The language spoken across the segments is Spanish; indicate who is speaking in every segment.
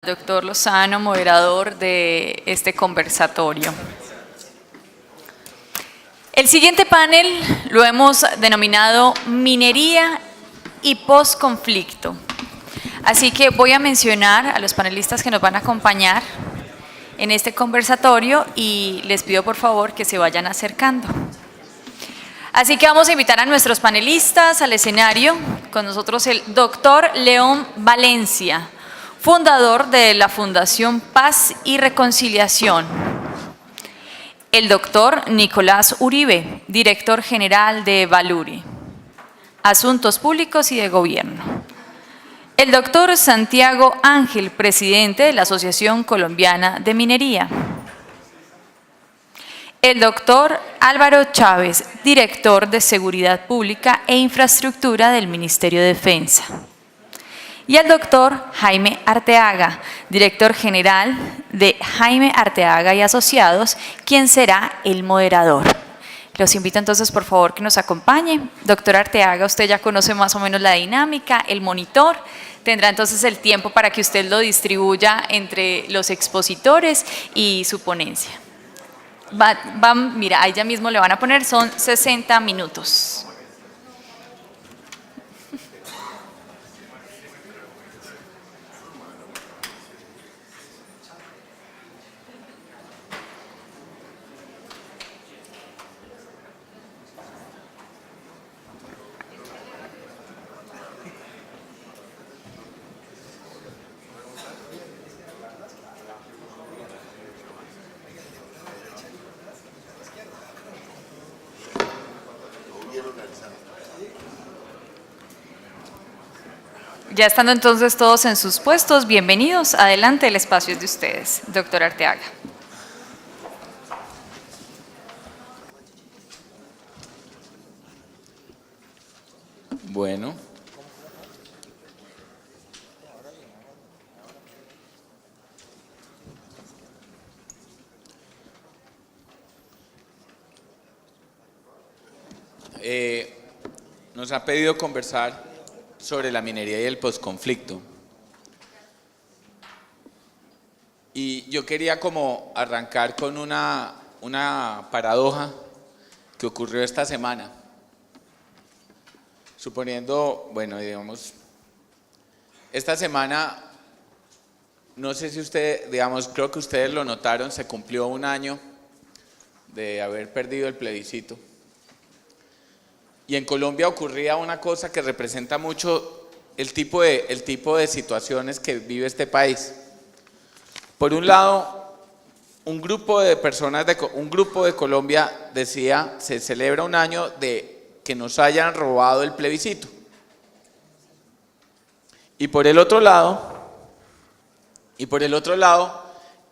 Speaker 1: Doctor Lozano, moderador de este conversatorio. El siguiente panel lo hemos denominado Minería y Postconflicto. Así que voy a mencionar a los panelistas que nos van a acompañar en este conversatorio y les pido por favor que se vayan acercando. Así que vamos a invitar a nuestros panelistas al escenario. Con nosotros el doctor León Valencia, fundador de la Fundación Paz y Reconciliación. El doctor Nicolás Uribe, director general de Valuri, Asuntos Públicos y de Gobierno. El doctor Santiago Ángel, presidente de la Asociación Colombiana de Minería. El doctor Álvaro Chávez, director de Seguridad Pública e Infraestructura del Ministerio de Defensa. Y el doctor Jaime Arteaga, director general de Jaime Arteaga y Asociados, quien será el moderador. Los invito entonces, por favor, que nos acompañe. Doctor Arteaga, usted ya conoce más o menos la dinámica, el monitor. Tendrá entonces el tiempo para que usted lo distribuya entre los expositores y su ponencia. Mira, ahí ya mismo le van a poner, son 60 minutos. Ya estando entonces todos en sus puestos, bienvenidos. Adelante, el espacio es de ustedes. Doctor Arteaga.
Speaker 2: Bueno. Nos ha pedido conversar sobre la minería y el posconflicto. Y yo quería como arrancar con una paradoja que ocurrió esta semana. Suponiendo, bueno, digamos, esta semana, no sé si usted, digamos, creo que ustedes lo notaron, se cumplió un año de haber perdido el plebiscito. Y en Colombia ocurría una cosa que representa mucho el tipo de situaciones que vive este país. Por un lado, un grupo de personas, un grupo de Colombia decía, se celebra un año de que nos hayan robado el plebiscito. Y por el otro lado,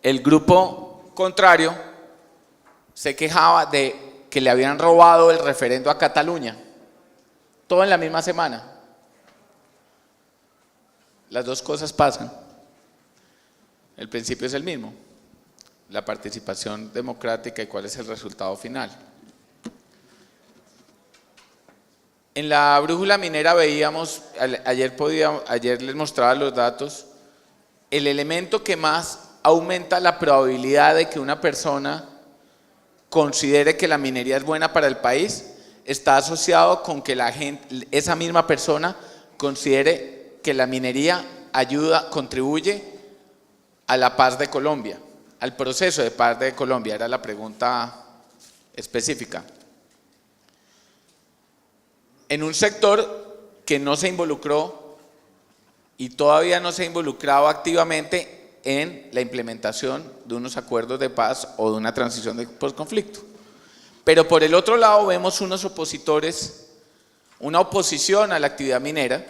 Speaker 2: el grupo contrario se quejaba de que le habían robado el referendo a Cataluña. Todo en la misma semana. Las dos cosas pasan. El principio es el mismo. La participación democrática y cuál es el resultado final. En la brújula minera veíamos, ayer les mostraba los datos, el elemento que más aumenta la probabilidad de que una persona considere que la minería es buena para el país está asociado con que esa misma persona considere que la minería contribuye a la paz de Colombia, al proceso de paz de Colombia, era la pregunta específica. En un sector que no se involucró y todavía no se ha involucrado activamente en la implementación de unos acuerdos de paz o de una transición de posconflicto. Pero por el otro lado vemos unos opositores, una oposición a la actividad minera,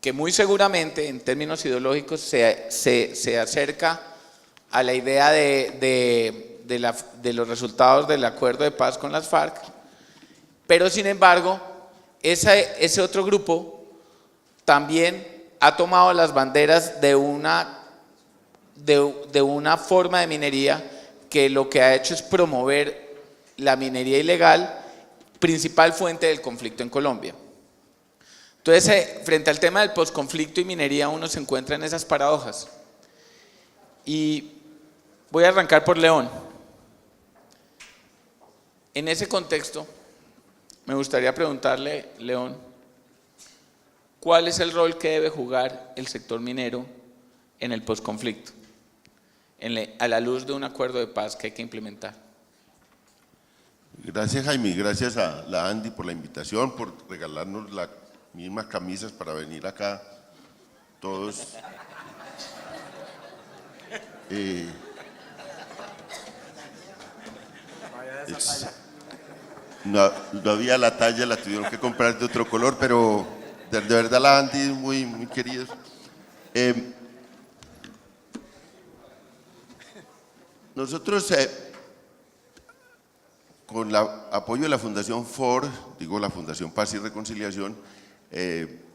Speaker 2: que muy seguramente en términos ideológicos se acerca a la idea de los resultados del acuerdo de paz con las FARC, pero sin embargo ese otro grupo también ha tomado las banderas de una forma de minería que lo que ha hecho es promover la minería ilegal, principal fuente del conflicto en Colombia. Entonces, frente al tema del posconflicto y minería, uno se encuentra en esas paradojas. Y voy a arrancar por León. En ese contexto, me gustaría preguntarle, León, ¿cuál es el rol que debe jugar el sector minero en el posconflicto, a la luz de un acuerdo de paz que hay que implementar?
Speaker 3: Gracias, Jaime, gracias a la Andy por la invitación, por regalarnos las mismas camisas para venir acá todos. No había la talla, la tuvieron que comprar de otro color, pero de verdad la Andy, muy, muy queridos. Nosotros, con el apoyo de la Fundación Ford, digo la Fundación Paz y Reconciliación,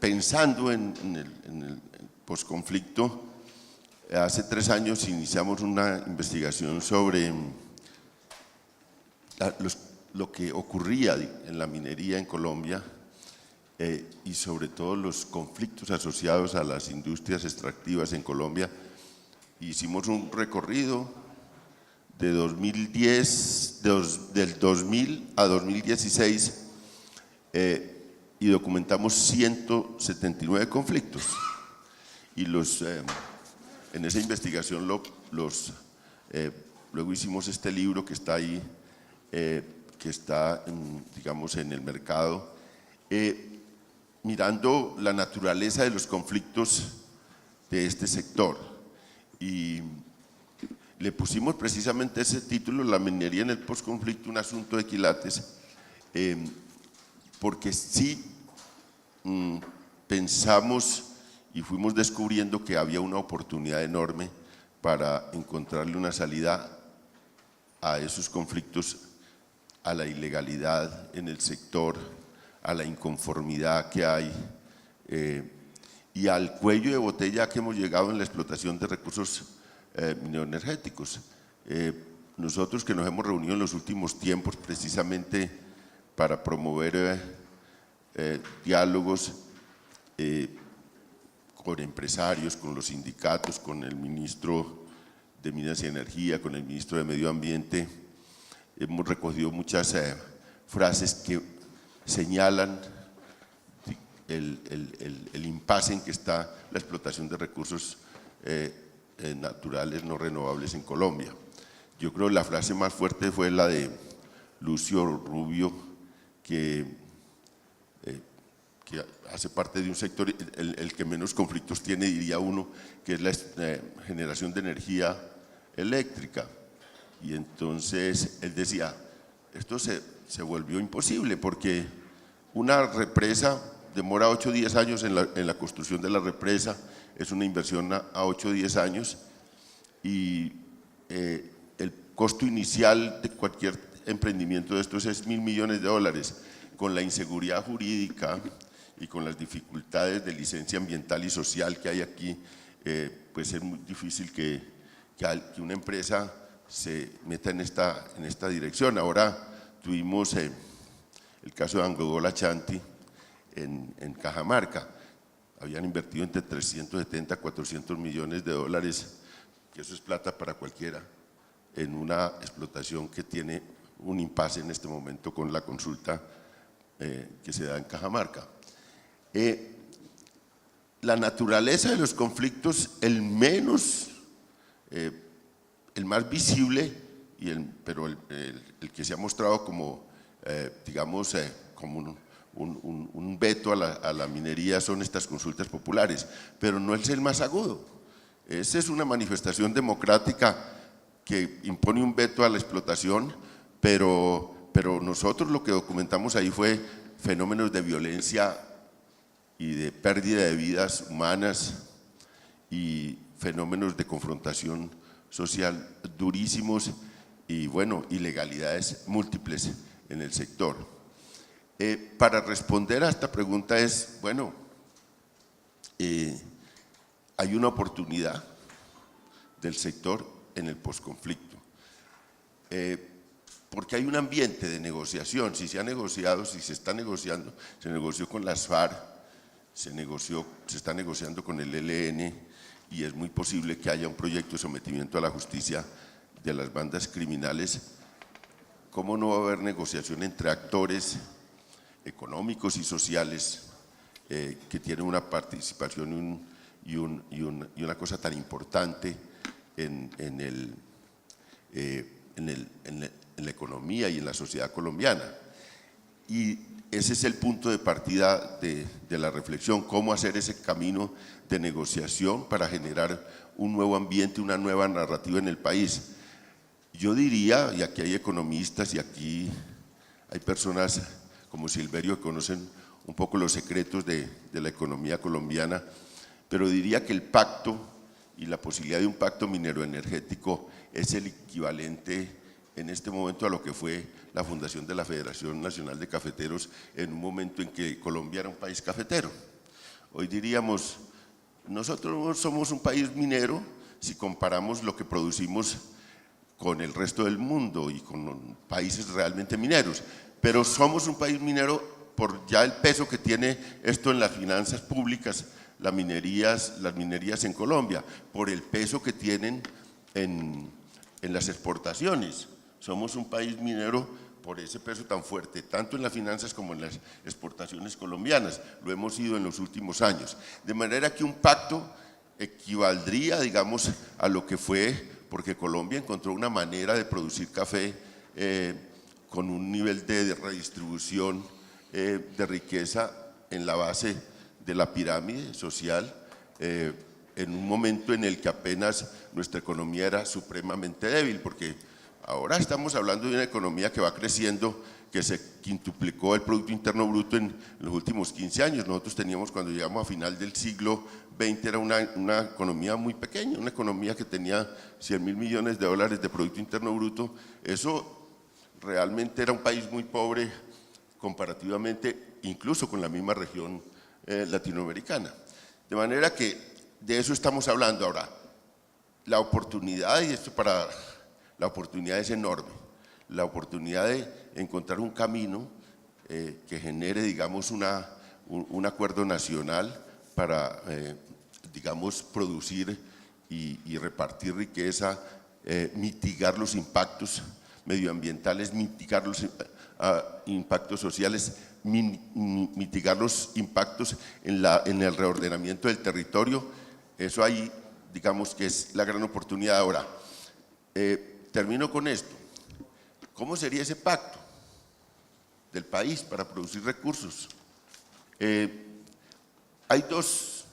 Speaker 3: pensando en el posconflicto, hace 3 años iniciamos una investigación sobre lo que ocurría en la minería en Colombia y sobre todo los conflictos asociados a las industrias extractivas en Colombia. Hicimos un recorrido de 2010, del 2000 a 2016 y documentamos 179 conflictos. Y en esa investigación luego hicimos este libro que está ahí, que está, digamos, en el mercado, mirando la naturaleza de los conflictos de este sector. Y le pusimos precisamente ese título, La minería en el posconflicto, un asunto de quilates, porque sí pensamos y fuimos descubriendo que había una oportunidad enorme para encontrarle una salida a esos conflictos, a la ilegalidad en el sector, a la inconformidad que hay y al cuello de botella que hemos llegado en la explotación de recursos mineroenergéticos. Nosotros que nos hemos reunido en los últimos tiempos precisamente para promover diálogos con empresarios, con los sindicatos, con el ministro de Minas y Energía, con el ministro de Medio Ambiente, hemos recogido muchas frases que señalan el impasse en que está la explotación de recursos naturales no renovables en Colombia. Yo creo que la frase más fuerte fue la de Lucio Rubio, que hace parte de un sector, el que menos conflictos tiene, diría uno, que es la generación de energía eléctrica. Y entonces él decía, esto se volvió imposible porque una represa demora 8 o 10 años en la construcción de la represa, es una inversión a 8 o 10 años y el costo inicial de cualquier emprendimiento de estos es $1.000 millones. Con la inseguridad jurídica y con las dificultades de licencia ambiental y social que hay aquí, pues es muy difícil que una empresa se meta en esta dirección. Ahora tuvimos el caso de Angola Chanti en Cajamarca. Habían invertido entre 370 a 400 millones de dólares, que eso es plata para cualquiera, en una explotación que tiene un impasse en este momento con la consulta que se da en Cajamarca. La naturaleza de los conflictos, el más visible, pero el que se ha mostrado como, digamos, como un veto a la minería son estas consultas populares, pero no es el más agudo. Esa es una manifestación democrática que impone un veto a la explotación, pero nosotros lo que documentamos ahí fue fenómenos de violencia y de pérdida de vidas humanas y fenómenos de confrontación social durísimos y, bueno, ilegalidades múltiples en el sector. Para responder a esta pregunta es, bueno, hay una oportunidad del sector en el posconflicto, porque hay un ambiente de negociación. Si se ha negociado, si se está negociando, se negoció con las FARC, se está negociando con el ELN y es muy posible que haya un proyecto de sometimiento a la justicia de las bandas criminales. ¿Cómo no va a haber negociación entre actores económicos y sociales que tienen una participación y una cosa tan importante en la economía y en la sociedad colombiana? Y ese es el punto de partida de la reflexión, cómo hacer ese camino de negociación para generar un nuevo ambiente, una nueva narrativa en el país. Yo diría, y aquí hay economistas y aquí hay personas como Silverio que conocen un poco los secretos de la economía colombiana, pero diría que el pacto y la posibilidad de un pacto minero-energético es el equivalente en este momento a lo que fue la fundación de la Federación Nacional de Cafeteros en un momento en que Colombia era un país cafetero. Hoy diríamos, nosotros somos un país minero si comparamos lo que producimos con el resto del mundo y con países realmente mineros, pero somos un país minero por ya el peso que tiene esto en las finanzas públicas, las minerías en Colombia, por el peso que tienen en las exportaciones. Somos un país minero por ese peso tan fuerte, tanto en las finanzas como en las exportaciones colombianas. Lo hemos sido en los últimos años. De manera que un pacto equivaldría, digamos, a lo que fue, porque Colombia encontró una manera de producir café con un nivel de redistribución de riqueza en la base de la pirámide social, en un momento en el que apenas nuestra economía era supremamente débil, porque ahora estamos hablando de una economía que va creciendo, que se quintuplicó el Producto Interno Bruto en los últimos 15 años. Nosotros teníamos, cuando llegamos a final del siglo XX, era una economía muy pequeña, una economía que tenía 100.000 millones de dólares de Producto Interno Bruto. Eso realmente era un país muy pobre comparativamente, incluso con la misma región latinoamericana. De manera que de eso estamos hablando ahora. La oportunidad, y esto para la oportunidad es enorme, la oportunidad de encontrar un camino que genere, digamos, un acuerdo nacional para, digamos, producir y repartir riqueza, mitigar los impactos medioambientales, mitigar los impactos sociales, mitigar los impactos en el reordenamiento del territorio. Eso ahí, digamos, que es la gran oportunidad ahora. Termino con esto. ¿Cómo sería ese pacto del país para producir recursos? Hay dos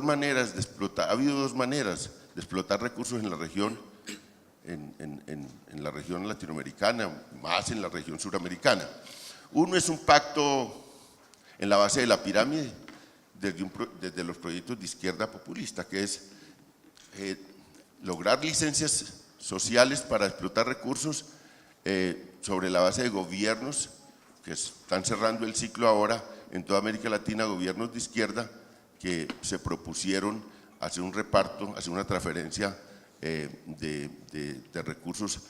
Speaker 3: maneras de explotar, ha habido dos maneras de explotar recursos en la región, en la región latinoamericana, más en la región suramericana. Uno es un pacto en la base de la pirámide, desde los proyectos de izquierda populista, que es lograr licencias sociales para explotar recursos sobre la base de gobiernos que están cerrando el ciclo ahora en toda América Latina, gobiernos de izquierda que se propusieron hacer un reparto, hacer una transferencia de recursos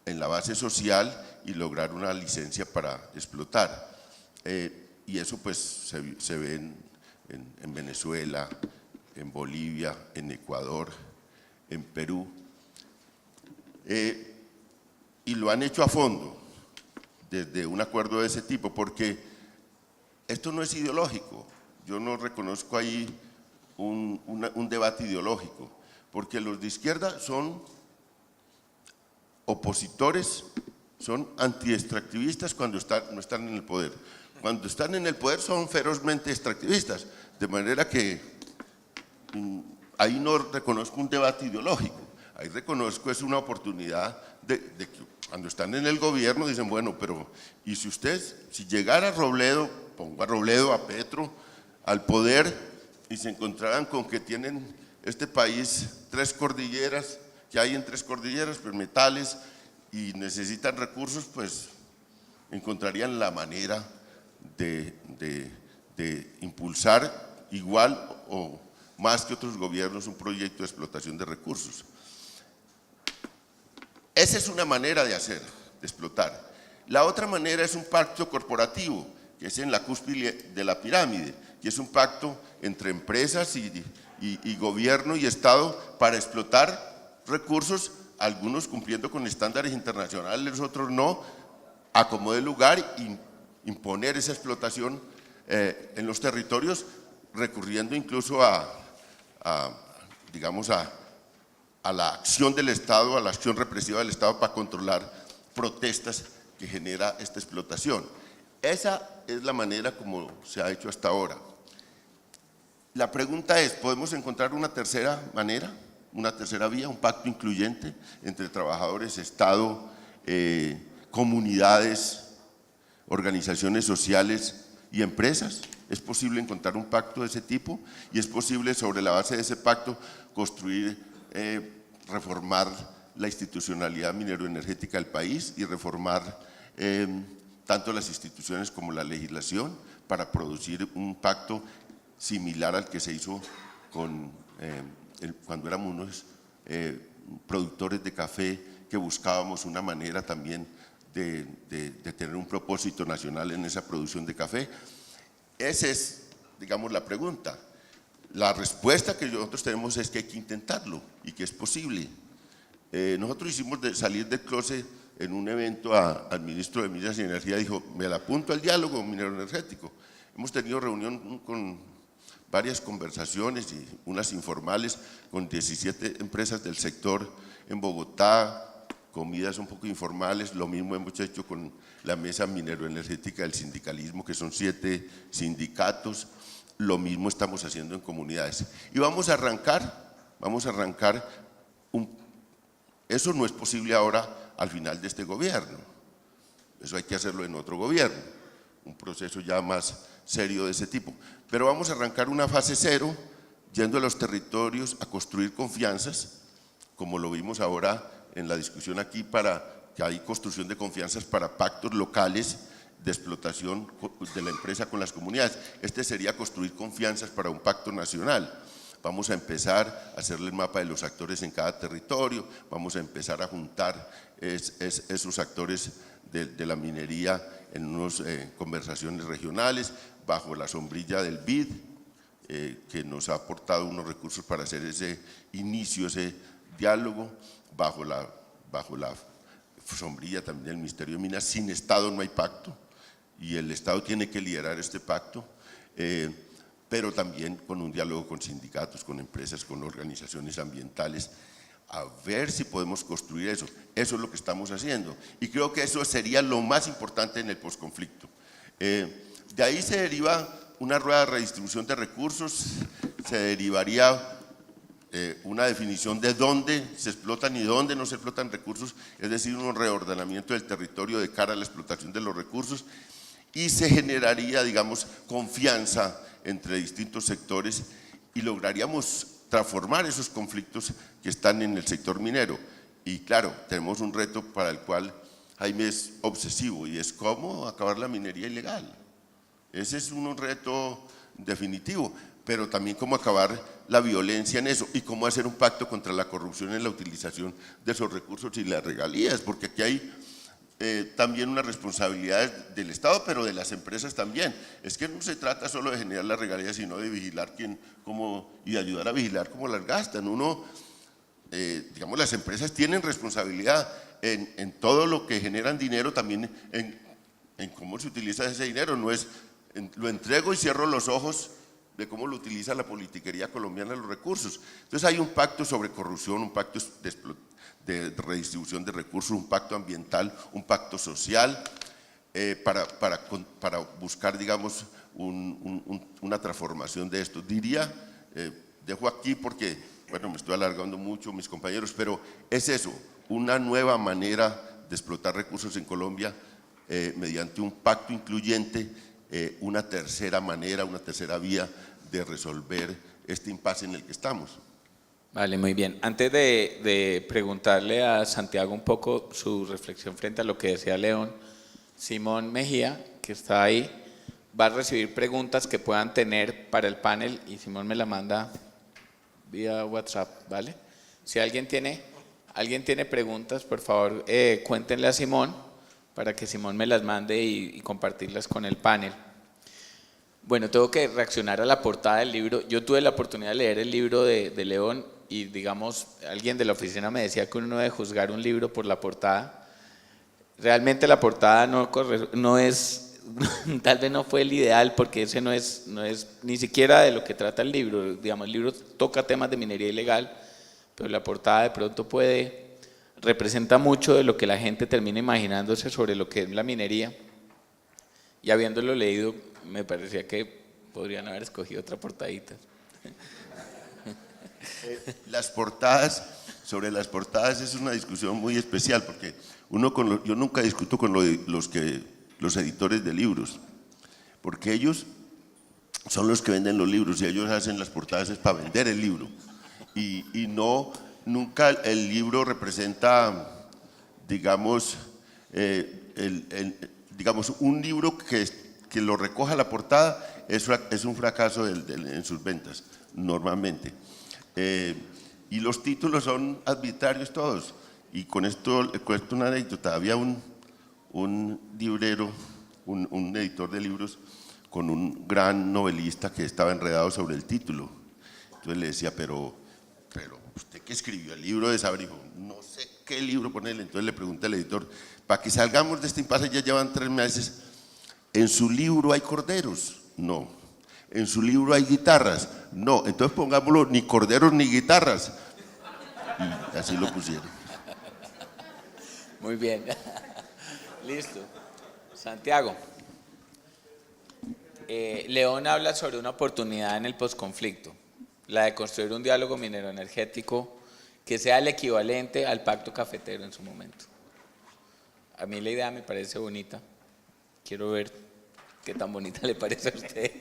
Speaker 3: en la base social y lograr una licencia para explotar. Y eso pues se ve en Venezuela, en Bolivia, en Ecuador, en Perú. Y lo han hecho a fondo, desde un acuerdo de ese tipo, porque esto no es ideológico. Yo no reconozco ahí un debate ideológico, porque los de izquierda son opositores, son antiextractivistas cuando no están en el poder. Cuando están en el poder son ferozmente extractivistas, de manera que ahí no reconozco un debate ideológico. Ahí reconozco es una oportunidad de que cuando están en el gobierno dicen, bueno, pero ¿y si llegara Robledo, pongo a Robledo, a Petro, al poder y se encontraran con que tienen este país tres cordilleras, que hay en tres cordilleras, pues metales y necesitan recursos, pues encontrarían la manera de impulsar igual o más que otros gobiernos un proyecto de explotación de recursos. Esa es una manera de hacer, de explotar. La otra manera es un pacto corporativo, que es en la cúspide de la pirámide, y es un pacto entre empresas y gobierno y Estado para explotar recursos, algunos cumpliendo con estándares internacionales, otros no, a como dé lugar, imponer esa explotación en los territorios, recurriendo incluso digamos, a la acción del Estado, a la acción represiva del Estado para controlar protestas que genera esta explotación. Esa es la manera como se ha hecho hasta ahora. La pregunta es, ¿podemos encontrar una tercera manera, una tercera vía, un pacto incluyente entre trabajadores, Estado, comunidades, organizaciones sociales y empresas? ¿Es posible encontrar un pacto de ese tipo? Y es posible, sobre la base de ese pacto, construir, reformar la institucionalidad mineroenergética del país y reformar tanto las instituciones como la legislación para producir un pacto similar al que se hizo cuando éramos unos productores de café, que buscábamos una manera también de tener un propósito nacional en esa producción de café. Esa es, digamos, la pregunta. La respuesta que nosotros tenemos es que hay que intentarlo y que es posible. Nosotros hicimos salir del closet en un evento al ministro de Minas y Energía, dijo, me la apunto al diálogo minero energético. Hemos tenido reunión con varias conversaciones y unas informales con 17 empresas del sector en Bogotá, comidas un poco informales, lo mismo hemos hecho con la mesa mineroenergética del sindicalismo, que son 7 sindicatos, lo mismo estamos haciendo en comunidades. Y vamos a arrancar eso no es posible ahora al final de este gobierno, eso hay que hacerlo en otro gobierno, un proceso ya más serio de ese tipo. Pero vamos a arrancar una fase 0, yendo a los territorios a construir confianzas, como lo vimos ahora en la discusión aquí, para que hay construcción de confianzas para pactos locales de explotación de la empresa con las comunidades. Este sería construir confianzas para un pacto nacional. Vamos a empezar a hacerle el mapa de los actores en cada territorio, vamos a empezar a juntar esos actores de la minería en unas conversaciones regionales, bajo la sombrilla del BID, que nos ha aportado unos recursos para hacer ese inicio, ese diálogo, bajo la sombrilla también del Ministerio de Minas. Sin Estado no hay pacto y el Estado tiene que liderar este pacto, pero también con un diálogo con sindicatos, con empresas, con organizaciones ambientales, a ver si podemos construir eso. Eso es lo que estamos haciendo y creo que eso sería lo más importante en el posconflicto. De ahí se deriva una rueda de redistribución de recursos, se derivaría una definición de dónde se explotan y dónde no se explotan recursos, es decir, un reordenamiento del territorio de cara a la explotación de los recursos, y se generaría, digamos, confianza entre distintos sectores y lograríamos transformar esos conflictos que están en el sector minero. Y claro, tenemos un reto para el cual Jaime es obsesivo y es cómo acabar la minería ilegal. Ese es un reto definitivo, pero también cómo acabar la violencia en eso y cómo hacer un pacto contra la corrupción en la utilización de esos recursos y las regalías, porque aquí hay también una responsabilidad del Estado, pero de las empresas también. Es que no se trata solo de generar las regalías, sino de vigilar y de ayudar a vigilar cómo las gastan. Digamos, las empresas tienen responsabilidad en todo lo que generan dinero, también en cómo se utiliza ese dinero. No es lo entrego y cierro los ojos de cómo lo utiliza la politiquería colombiana los recursos. Entonces hay un pacto sobre corrupción, un pacto de redistribución de recursos, un pacto ambiental, un pacto social, para buscar, digamos, una transformación de esto. Diría, dejo aquí porque, bueno, me estoy alargando mucho, mis compañeros, pero es eso, una nueva manera de explotar recursos en Colombia mediante un pacto incluyente, una tercera manera, una tercera vía de resolver este impasse en el que estamos.
Speaker 4: Vale, muy bien. Antes de preguntarle a Santiago un poco su reflexión frente a lo que decía León, Simón Mejía, que está ahí, va a recibir preguntas que puedan tener para el panel y Simón me la manda vía WhatsApp, ¿vale? Si alguien tiene preguntas, por favor, cuéntenle a Simón para que Simón me las mande y compartirlas con el panel. Bueno, tengo que reaccionar a la portada del libro. Yo tuve la oportunidad de leer el libro de León y, digamos, alguien de la oficina me decía que uno no debe juzgar un libro por la portada. Realmente la portada no es, tal vez no fue el ideal porque ese no es ni siquiera de lo que trata el libro. Digamos, el libro toca temas de minería ilegal, pero la portada de pronto representa mucho de lo que la gente termina imaginándose sobre lo que es la minería. Y habiéndolo leído, me parecía que podrían haber escogido otra portadita.
Speaker 3: Las portadas, sobre las portadas es una discusión muy especial porque yo nunca discuto con los editores de libros, porque ellos son los que venden los libros y ellos hacen las portadas es para vender el libro y nunca el libro representa, digamos, digamos, un libro que lo recoja la portada es un fracaso en sus ventas, normalmente. Y los títulos son arbitrarios todos. Y con esto le cuento una anécdota. Había un librero, un editor de libros, con un gran novelista que estaba enredado sobre el título. Entonces le decía, pero usted que escribió el libro de Saber, dijo, no sé qué libro ponerle. Entonces le pregunta al editor, para que salgamos de este impasse, ya llevan 3 meses, ¿en su libro hay corderos? No. ¿En su libro hay guitarras? No. Entonces pongámoslo, ni corderos ni guitarras. Y así lo pusieron.
Speaker 4: Muy bien. Listo. Santiago. León habla sobre una oportunidad en el posconflicto, la de construir un diálogo minero energético que sea el equivalente al pacto cafetero en su momento. A mí la idea me parece bonita. Quiero ver qué tan bonita le parece a usted.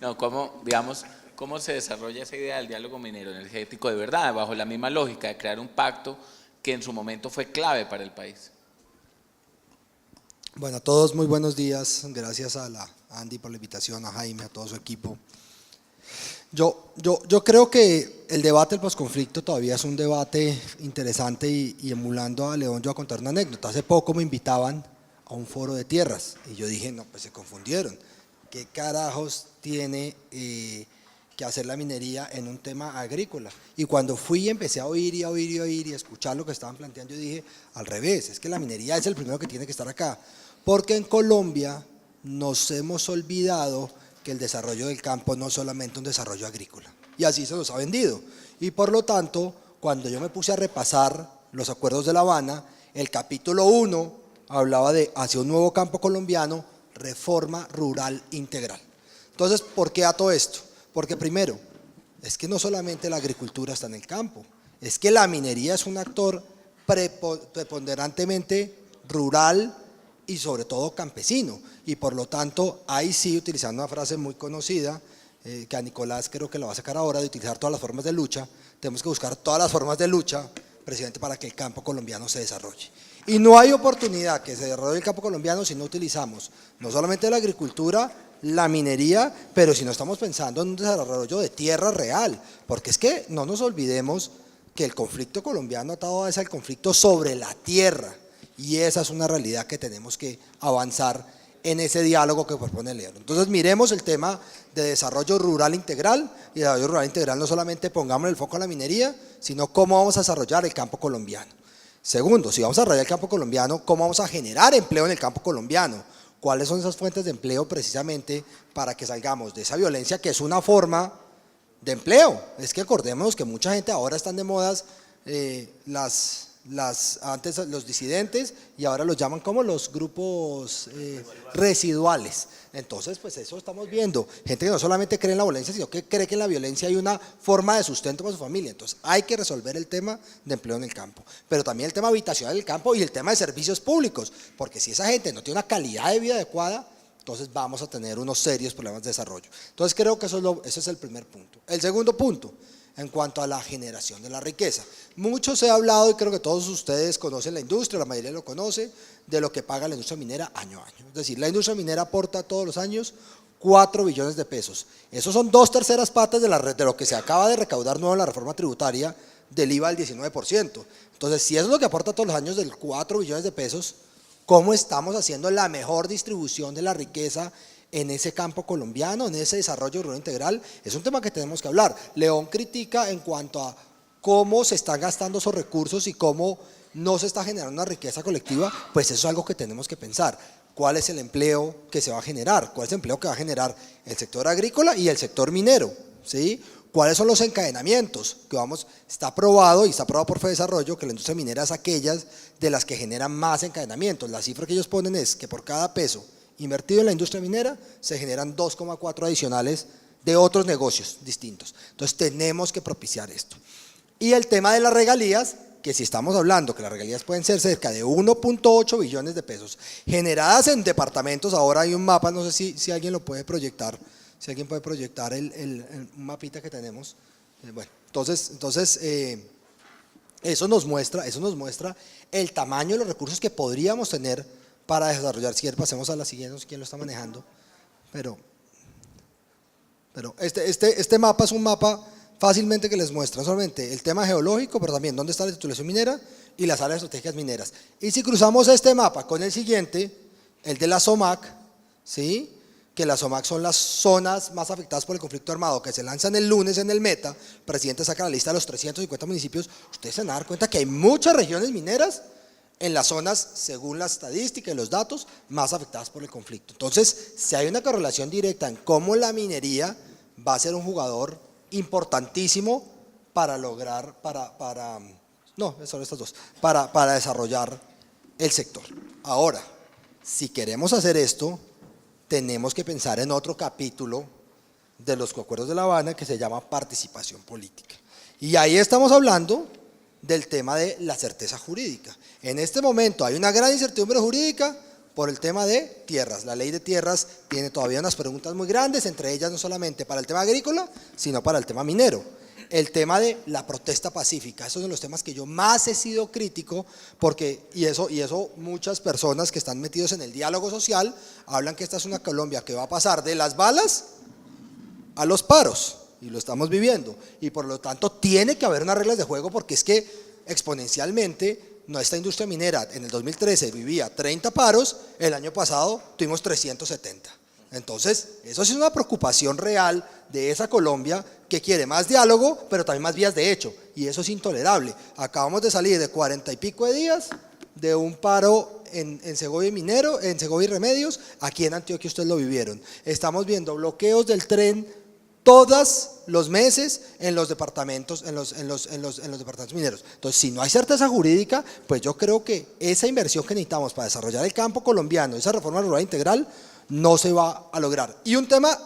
Speaker 4: No, cómo se desarrolla esa idea del diálogo minero energético de verdad, bajo la misma lógica de crear un pacto que en su momento fue clave para el país.
Speaker 5: Bueno, a todos muy buenos días. Gracias a Andy por la invitación, a Jaime, a todo su equipo. Yo creo que el debate del posconflicto todavía es un debate interesante y emulando a León, yo voy a contar una anécdota. Hace poco me invitaban a un foro de tierras y yo dije, no, pues se confundieron. ¿Qué carajos tiene que hacer la minería en un tema agrícola? Y cuando fui y empecé a oír y a escuchar lo que estaban planteando, yo dije, al revés, es que la minería es el primero que tiene que estar acá. Porque en Colombia nos hemos olvidado que el desarrollo del campo no es solamente un desarrollo agrícola. Y así se nos ha vendido. Y por lo tanto, cuando yo me puse a repasar los acuerdos de La Habana, el capítulo 1 hablaba de hacia un nuevo campo colombiano, reforma rural integral. Entonces, ¿por qué ato esto? Porque primero, es que no solamente la agricultura está en el campo, es que la minería es un actor preponderantemente rural y sobre todo campesino, y por lo tanto, ahí sí, utilizando una frase muy conocida, que a Nicolás creo que la va a sacar ahora, de utilizar todas las formas de lucha, tenemos que buscar todas las formas de lucha, presidente, para que el campo colombiano se desarrolle. Y no hay oportunidad que se desarrolle el campo colombiano si no utilizamos no solamente la agricultura, la minería, pero si no estamos pensando en un desarrollo de tierra real, porque es que no nos olvidemos que el conflicto colombiano atado es el conflicto sobre la tierra, y esa es una realidad que tenemos que avanzar en ese diálogo que propone León. Entonces miremos el tema de desarrollo rural integral, y desarrollo rural integral no solamente pongamos el foco en la minería, sino cómo vamos a desarrollar el campo colombiano. Segundo, si vamos a desarrollar el campo colombiano, ¿cómo vamos a generar empleo en el campo colombiano? ¿Cuáles son esas fuentes de empleo precisamente para que salgamos de esa violencia que es una forma de empleo? Es que acordémonos que mucha gente ahora están de modas antes los disidentes y ahora los llaman como los grupos residuales. Entonces, pues eso estamos viendo. Gente que no solamente cree en la violencia, sino que cree que en la violencia hay una forma de sustento para su familia. Entonces, hay que resolver el tema de empleo en el campo. Pero también el tema habitacional del campo y el tema de servicios públicos. Porque si esa gente no tiene una calidad de vida adecuada, entonces vamos a tener unos serios problemas de desarrollo. Entonces, creo que eso es el primer punto. El segundo punto, en cuanto a la generación de la riqueza. Mucho se ha hablado, y creo que todos ustedes conocen la industria, la mayoría lo conoce, de lo que paga la industria minera año a año. Es decir, la industria minera aporta todos los años 4 billones de pesos. Esos son 2/3 partes de lo que se acaba de recaudar nuevo en la reforma tributaria del IVA al 19%. Entonces, si eso es lo que aporta todos los años del 4 billones de pesos, ¿cómo estamos haciendo la mejor distribución de la riqueza en ese campo colombiano, en ese desarrollo rural integral, es un tema que tenemos que hablar. León critica en cuanto a cómo se están gastando esos recursos y cómo no se está generando una riqueza colectiva, pues eso es algo que tenemos que pensar. ¿Cuál es el empleo que se va a generar? ¿Cuál es el empleo que va a generar el sector agrícola y el sector minero? ¿Sí? ¿Cuáles son los encadenamientos? Está aprobado y está aprobado por Fedesarrollo que la industria minera es aquellas de las que generan más encadenamientos. La cifra que ellos ponen es que por cada peso invertido en la industria minera se generan 2,4 adicionales de otros negocios distintos. Entonces tenemos que propiciar esto. Y el tema de las regalías, que si estamos hablando que las regalías pueden ser cerca de 1.8 billones de pesos generadas en departamentos, ahora hay un mapa, no sé si alguien lo puede proyectar, si alguien puede proyectar un mapita que tenemos. Bueno, entonces eso nos muestra el tamaño de los recursos que podríamos tener para desarrollar. Si quieren pasemos a la siguiente, no sé quién lo está manejando, pero este mapa es un mapa fácilmente que les muestra no solamente el tema geológico, pero también dónde está la titulación minera y las áreas estratégicas mineras. Y si cruzamos este mapa con el siguiente, el de la SOMAC, ¿sí?, que las SOMAC son las zonas más afectadas por el conflicto armado, que se lanzan el lunes en el Meta, el presidente saca la lista de los 350 municipios, ustedes se van a dar cuenta que hay muchas regiones mineras en las zonas, según la estadística y los datos, más afectadas por el conflicto. Entonces, si hay una correlación directa en cómo la minería va a ser un jugador importantísimo para lograr, para desarrollar el sector. Ahora, si queremos hacer esto, tenemos que pensar en otro capítulo de los acuerdos de La Habana que se llama participación política. Y ahí estamos hablando del tema de la certeza jurídica. En este momento hay una gran incertidumbre jurídica por el tema de tierras. La ley de tierras tiene todavía unas preguntas muy grandes, entre ellas no solamente para el tema agrícola, sino para el tema minero. El tema de la protesta pacífica, esos son los temas que yo más he sido crítico, porque, y eso muchas personas que están metidos en el diálogo social hablan que esta es una Colombia que va a pasar de las balas a los paros, y lo estamos viviendo, y por lo tanto tiene que haber unas reglas de juego, porque es que exponencialmente nuestra industria minera en el 2013 vivía 30 paros, el año pasado tuvimos 370. Entonces, eso sí es una preocupación real de esa Colombia que quiere más diálogo, pero también más vías de hecho, y eso es intolerable. Acabamos de salir de 40 y pico de días de un paro en Segovia Minero, en Segovia y Remedios, aquí en Antioquia ustedes lo vivieron. Estamos viendo bloqueos del tren todos los meses en los departamentos, en los departamentos mineros. Entonces, si no hay certeza jurídica, pues yo creo que esa inversión que necesitamos para desarrollar el campo colombiano, esa reforma rural integral, no se va a lograr. Y un tema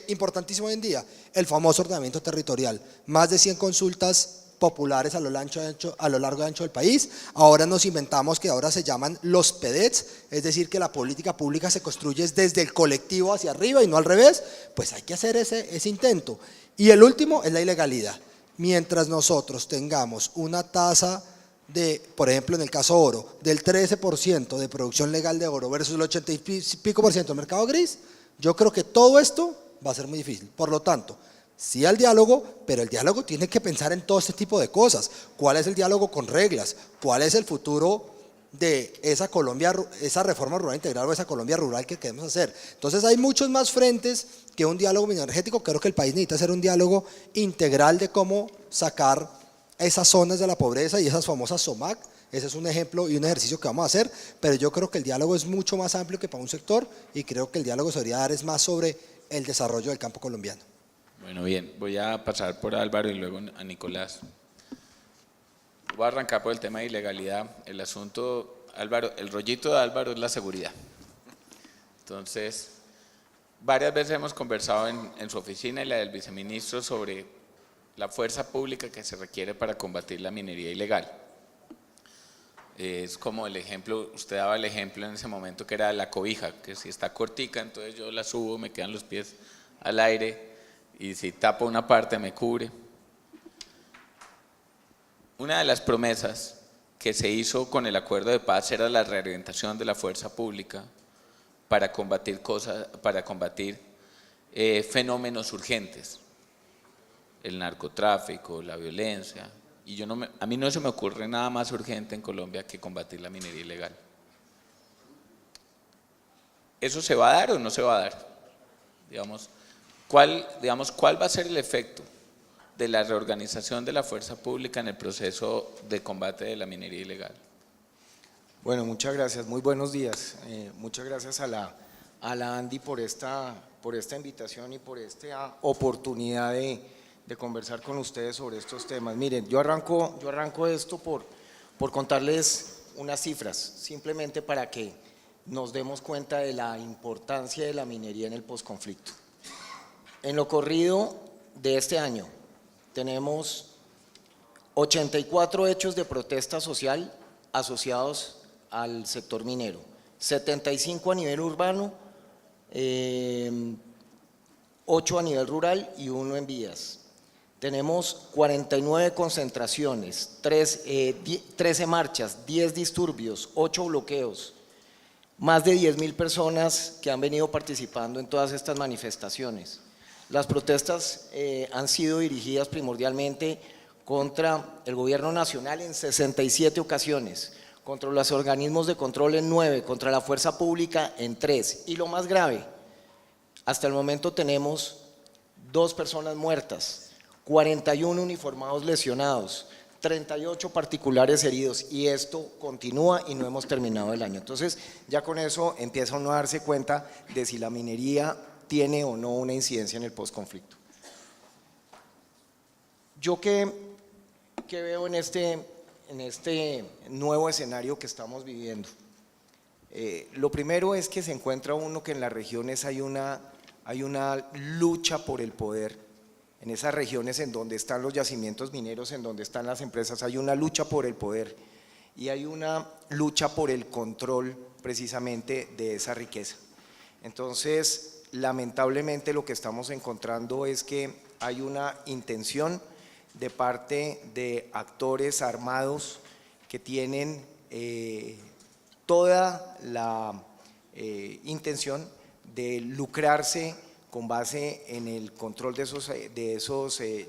Speaker 5: importantísimo hoy en día, el famoso ordenamiento territorial. Más de 100 consultas populares a lo largo y ancho del país. Ahora nos inventamos que ahora se llaman los PEDETs, es decir, que la política pública se construye desde el colectivo hacia arriba y no al revés. Pues hay que hacer ese intento. Y el último es la ilegalidad. Mientras nosotros tengamos una tasa de, por ejemplo, en el caso oro, del 13% de producción legal de oro versus el 80 y pico % del mercado gris, yo creo que todo esto va a ser muy difícil. Por lo tanto, sí al diálogo, pero el diálogo tiene que pensar en todo este tipo de cosas. ¿Cuál es el diálogo con reglas? ¿Cuál es el futuro de esa Colombia, esa reforma rural integral o esa Colombia rural que queremos hacer? Entonces hay muchos más frentes que un diálogo mineroenergético. Creo que el país necesita hacer un diálogo integral de cómo sacar esas zonas de la pobreza y esas famosas SOMAC. Ese es un ejemplo y un ejercicio que vamos a hacer, pero yo creo que el diálogo es mucho más amplio que para un sector, y creo que el diálogo se debería dar es más sobre el desarrollo del campo colombiano.
Speaker 4: Bueno, bien, voy a pasar por Álvaro y luego a Nicolás. Voy a arrancar por el tema de ilegalidad. El asunto, Álvaro, el rollito de Álvaro es la seguridad. Entonces, varias veces hemos conversado en su oficina y la del viceministro sobre la fuerza pública que se requiere para combatir la minería ilegal. Es como el ejemplo, usted daba el ejemplo en ese momento que era la cobija, que si está cortica, entonces yo la subo, me quedan los pies al aire, y si tapo una parte me cubre. Una de las promesas que se hizo con el acuerdo de paz era la reorientación de la fuerza pública para combatir fenómenos urgentes, el narcotráfico, la violencia, y a mí no se me ocurre nada más urgente en Colombia que combatir la minería ilegal. ¿Eso se va a dar o no se va a dar? ¿Cuál va a ser el efecto de la reorganización de la fuerza pública en el proceso de combate de la minería ilegal?
Speaker 6: Bueno, muchas gracias, muy buenos días. Muchas gracias a la Andy por esta invitación y por esta oportunidad de conversar con ustedes sobre estos temas. Miren, yo arranco esto por contarles unas cifras, simplemente para que nos demos cuenta de la importancia de la minería en el posconflicto. En lo corrido de este año tenemos 84 hechos de protesta social asociados al sector minero, 75 a nivel urbano, 8 a nivel rural y 1 en vías. Tenemos 49 concentraciones, 13 marchas, 10 disturbios, 8 bloqueos, más de 10.000 personas que han venido participando en todas estas manifestaciones. Las protestas han sido dirigidas primordialmente contra el gobierno nacional en 67 ocasiones, contra los organismos de control en 9, contra la fuerza pública en 3. Y lo más grave, hasta el momento tenemos 2 personas muertas, 41 uniformados lesionados, 38 particulares heridos, y esto continúa y no hemos terminado el año. Entonces ya con eso empieza uno a darse cuenta de si la minería tiene o no una incidencia en el posconflicto. Yo qué veo en este nuevo escenario que estamos viviendo. Lo primero es que se encuentra uno que en las regiones hay una lucha por el poder. En esas regiones en donde están los yacimientos mineros, en donde están las empresas, hay una lucha por el poder y hay una lucha por el control precisamente de esa riqueza. Entonces, lamentablemente lo que estamos encontrando es que hay una intención de parte de actores armados que tienen toda la intención de lucrarse con base en el control de esos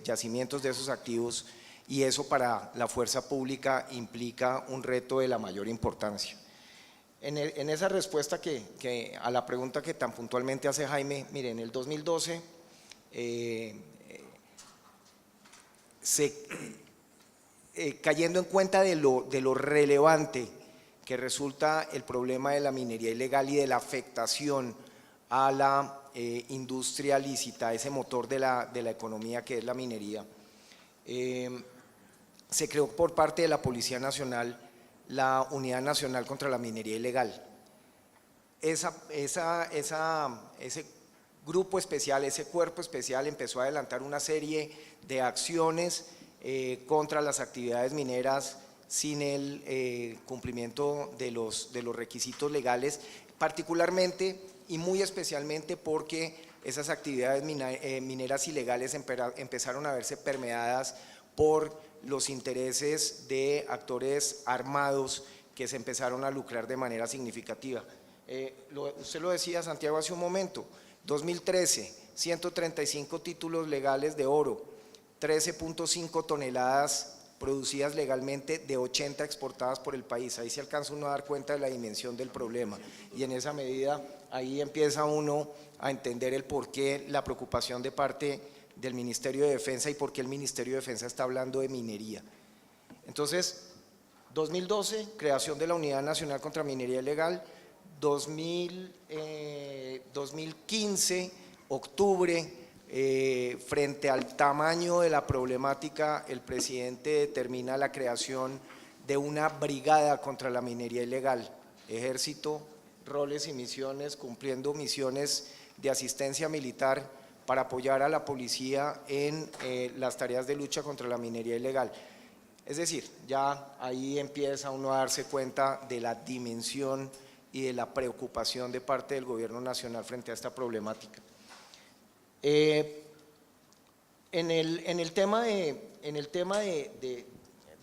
Speaker 6: yacimientos, de esos activos, y eso para la fuerza pública implica un reto de la mayor importancia. En esa respuesta a la pregunta que tan puntualmente hace Jaime, mire, en el 2012 cayendo en cuenta de lo relevante que resulta el problema de la minería ilegal y de la afectación a la industria lícita, ese motor de la economía que es la minería, se creó por parte de la Policía Nacional la Unidad Nacional contra la Minería Ilegal. Ese grupo especial, ese cuerpo especial empezó a adelantar una serie de acciones contra las actividades mineras sin el cumplimiento de los requisitos legales, particularmente y muy especialmente porque esas actividades mineras ilegales empezaron a verse permeadas por los intereses de actores armados que se empezaron a lucrar de manera significativa. Usted lo decía, Santiago, hace un momento, 2013, 135 títulos legales de oro, 13.5 toneladas producidas legalmente, de 80 exportadas por el país. Ahí se alcanza uno a dar cuenta de la dimensión del problema y en esa medida ahí empieza uno a entender el porqué la preocupación de parte del Ministerio de Defensa y por qué el Ministerio de Defensa está hablando de minería. Entonces, 2012, creación de la Unidad Nacional contra Minería Ilegal, 2015, octubre, frente al tamaño de la problemática, el presidente determina la creación de una brigada contra la minería ilegal, ejército, roles y misiones, cumpliendo misiones de asistencia militar para apoyar a la policía en las tareas de lucha contra la minería ilegal. Es decir, ya ahí empieza uno a darse cuenta de la dimensión y de la preocupación de parte del gobierno nacional frente a esta problemática. En el tema de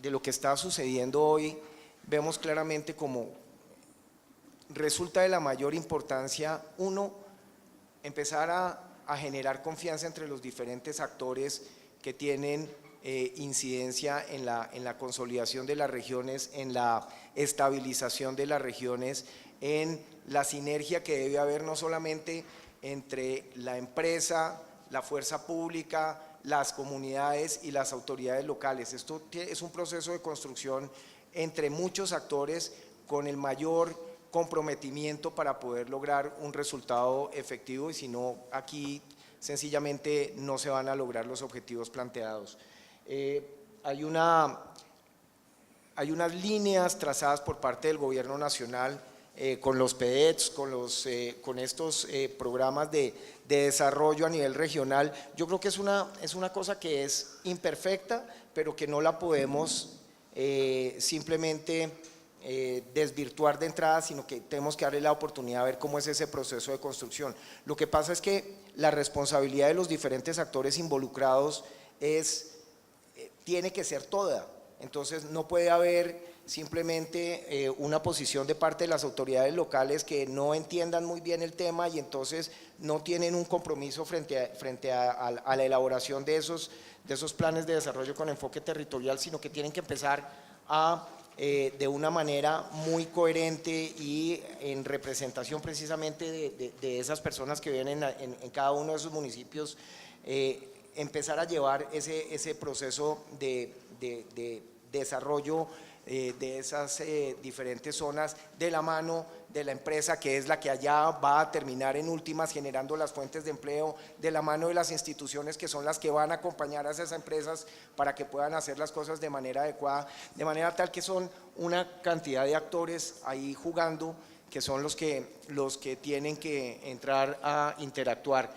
Speaker 6: lo que está sucediendo hoy, vemos claramente cómo resulta de la mayor importancia, uno, empezar a generar confianza entre los diferentes actores que tienen incidencia en la consolidación de las regiones, en la estabilización de las regiones, en la sinergia que debe haber no solamente entre la empresa, la fuerza pública, las comunidades y las autoridades locales. Esto es un proceso de construcción entre muchos actores con el mayor comprometimiento para poder lograr un resultado efectivo, y si no, aquí sencillamente no se van a lograr los objetivos planteados. Hay unas líneas trazadas por parte del gobierno nacional con los PEDETs, con estos programas de desarrollo a nivel regional. Yo creo que es una cosa que es imperfecta, pero que no la podemos simplemente desvirtuar de entrada, sino que tenemos que darle la oportunidad de ver cómo es ese proceso de construcción. Lo que pasa es que la responsabilidad de los diferentes actores involucrados tiene que ser toda. Entonces no puede haber simplemente una posición de parte de las autoridades locales que no entiendan muy bien el tema y entonces no tienen un compromiso frente a la elaboración de esos planes de desarrollo con enfoque territorial, sino que tienen que empezar de una manera muy coherente y en representación precisamente de esas personas que viven en cada uno de esos municipios, empezar a llevar ese proceso de desarrollo de esas diferentes zonas de la mano de la empresa, que es la que allá va a terminar en últimas generando las fuentes de empleo, de la mano de las instituciones que son las que van a acompañar a esas empresas para que puedan hacer las cosas de manera adecuada, de manera tal que son una cantidad de actores ahí jugando que son los que tienen que entrar a interactuar.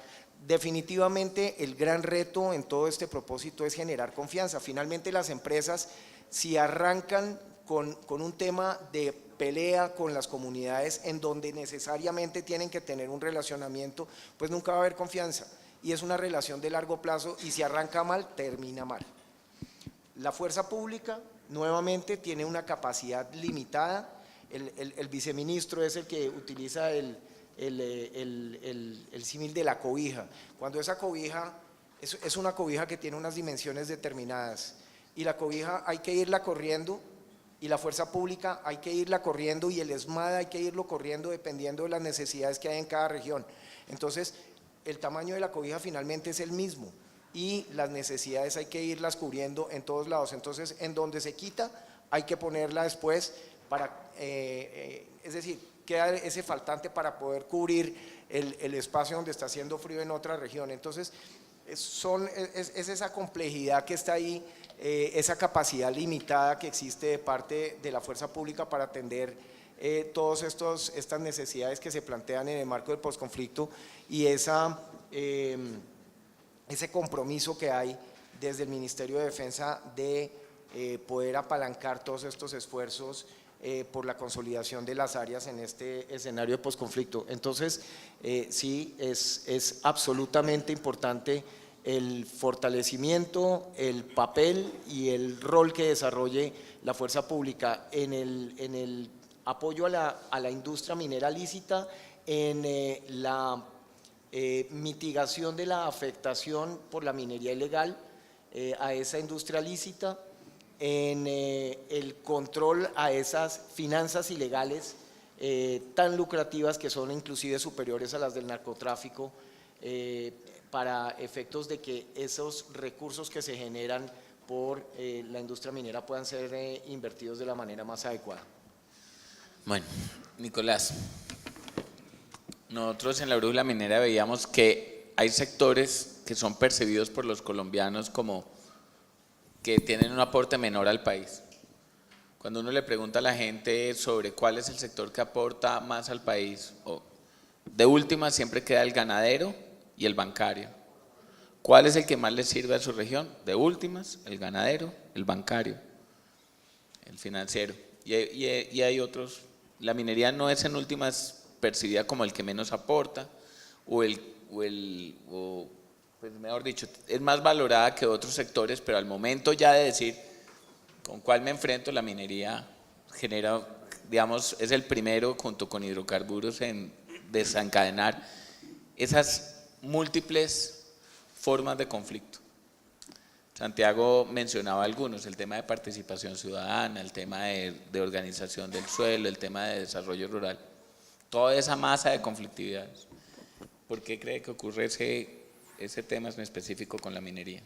Speaker 6: Definitivamente el gran reto en todo este propósito es generar confianza. Finalmente las empresas, si arrancan con un tema de pelea con las comunidades en donde necesariamente tienen que tener un relacionamiento, pues nunca va a haber confianza y es una relación de largo plazo y si arranca mal, termina mal. La fuerza pública nuevamente tiene una capacidad limitada, el viceministro es el que utiliza el símil de la cobija, cuando esa cobija es una cobija que tiene unas dimensiones determinadas y la cobija hay que irla corriendo y la fuerza pública hay que irla corriendo y el ESMAD hay que irlo corriendo dependiendo de las necesidades que hay en cada región. Entonces el tamaño de la cobija finalmente es el mismo y las necesidades hay que irlas cubriendo en todos lados, entonces en donde se quita hay que ponerla después para, es decir, queda ese faltante para poder cubrir el espacio donde está haciendo frío en otra región. Entonces es esa complejidad que está ahí, esa capacidad limitada que existe de parte de la fuerza pública para atender todas estas necesidades que se plantean en el marco del posconflicto y ese compromiso que hay desde el Ministerio de Defensa de poder apalancar todos estos esfuerzos por la consolidación de las áreas en este escenario de posconflicto. Entonces, sí, es absolutamente importante el fortalecimiento, el papel y el rol que desarrolle la fuerza pública en el apoyo a la industria minera lícita, en la mitigación de la afectación por la minería ilegal a esa industria lícita, en el control a esas finanzas ilegales tan lucrativas que son inclusive superiores a las del narcotráfico, para efectos de que esos recursos que se generan por la industria minera puedan ser invertidos de la manera más adecuada.
Speaker 4: Bueno, Nicolás, nosotros en la Brújula Minera veíamos que hay sectores que son percibidos por los colombianos como que tienen un aporte menor al país. Cuando uno le pregunta a la gente sobre cuál es el sector que aporta más al país, de última siempre queda el ganadero y el bancario. ¿Cuál es el que más le sirve a su región? De últimas, el ganadero, el bancario, el financiero. Y hay otros. La minería no es en últimas percibida como el que menos aporta, pues mejor dicho, es más valorada que otros sectores, pero al momento ya de decir con cuál me enfrento, la minería genera, digamos, es el primero junto con hidrocarburos en desencadenar esas múltiples formas de conflicto. Santiago mencionaba algunos, el tema de participación ciudadana, el tema de organización del suelo, el tema de desarrollo rural. toda esa masa de conflictividades. ¿Por qué cree que ocurre ese tema en específico con la minería?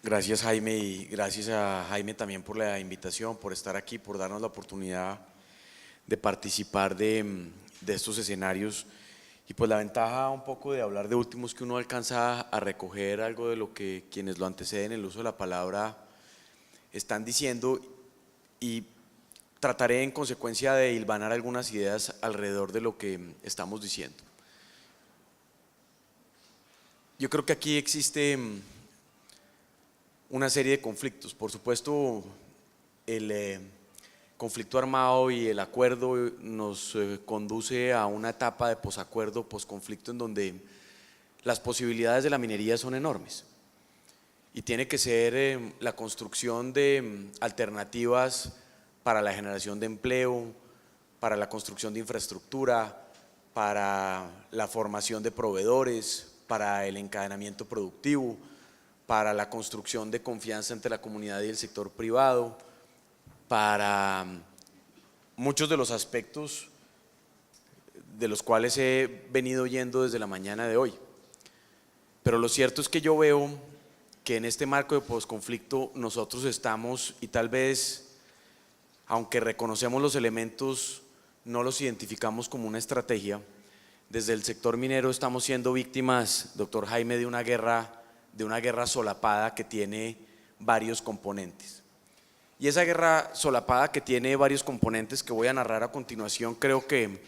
Speaker 7: Gracias, Jaime, y gracias a Jaime también por la invitación, por estar aquí, por darnos la oportunidad de participar de estos escenarios. Y pues la ventaja un poco de hablar de últimos, que uno alcanza a recoger algo de lo que quienes lo anteceden en el uso de la palabra están diciendo, y trataré en consecuencia de hilvanar algunas ideas alrededor de lo que estamos diciendo. Yo creo que aquí existe una serie de conflictos. Por supuesto, el conflicto armado y el acuerdo nos conduce a una etapa de posacuerdo, posconflicto, en donde las posibilidades de la minería son enormes. Y tiene que ser la construcción de alternativas para la generación de empleo, para la construcción de infraestructura, para la formación de proveedores, para el encadenamiento productivo, para la construcción de confianza entre la comunidad y el sector privado, para muchos de los aspectos de los cuales he venido oyendo desde la mañana de hoy. Pero lo cierto es que yo veo que en este marco de posconflicto nosotros estamos, y tal vez, aunque reconocemos los elementos, no los identificamos como una estrategia. Desde el sector minero estamos siendo víctimas, doctor Jaime, de una guerra solapada que tiene varios componentes. Y esa guerra solapada que tiene varios componentes que voy a narrar a continuación, creo que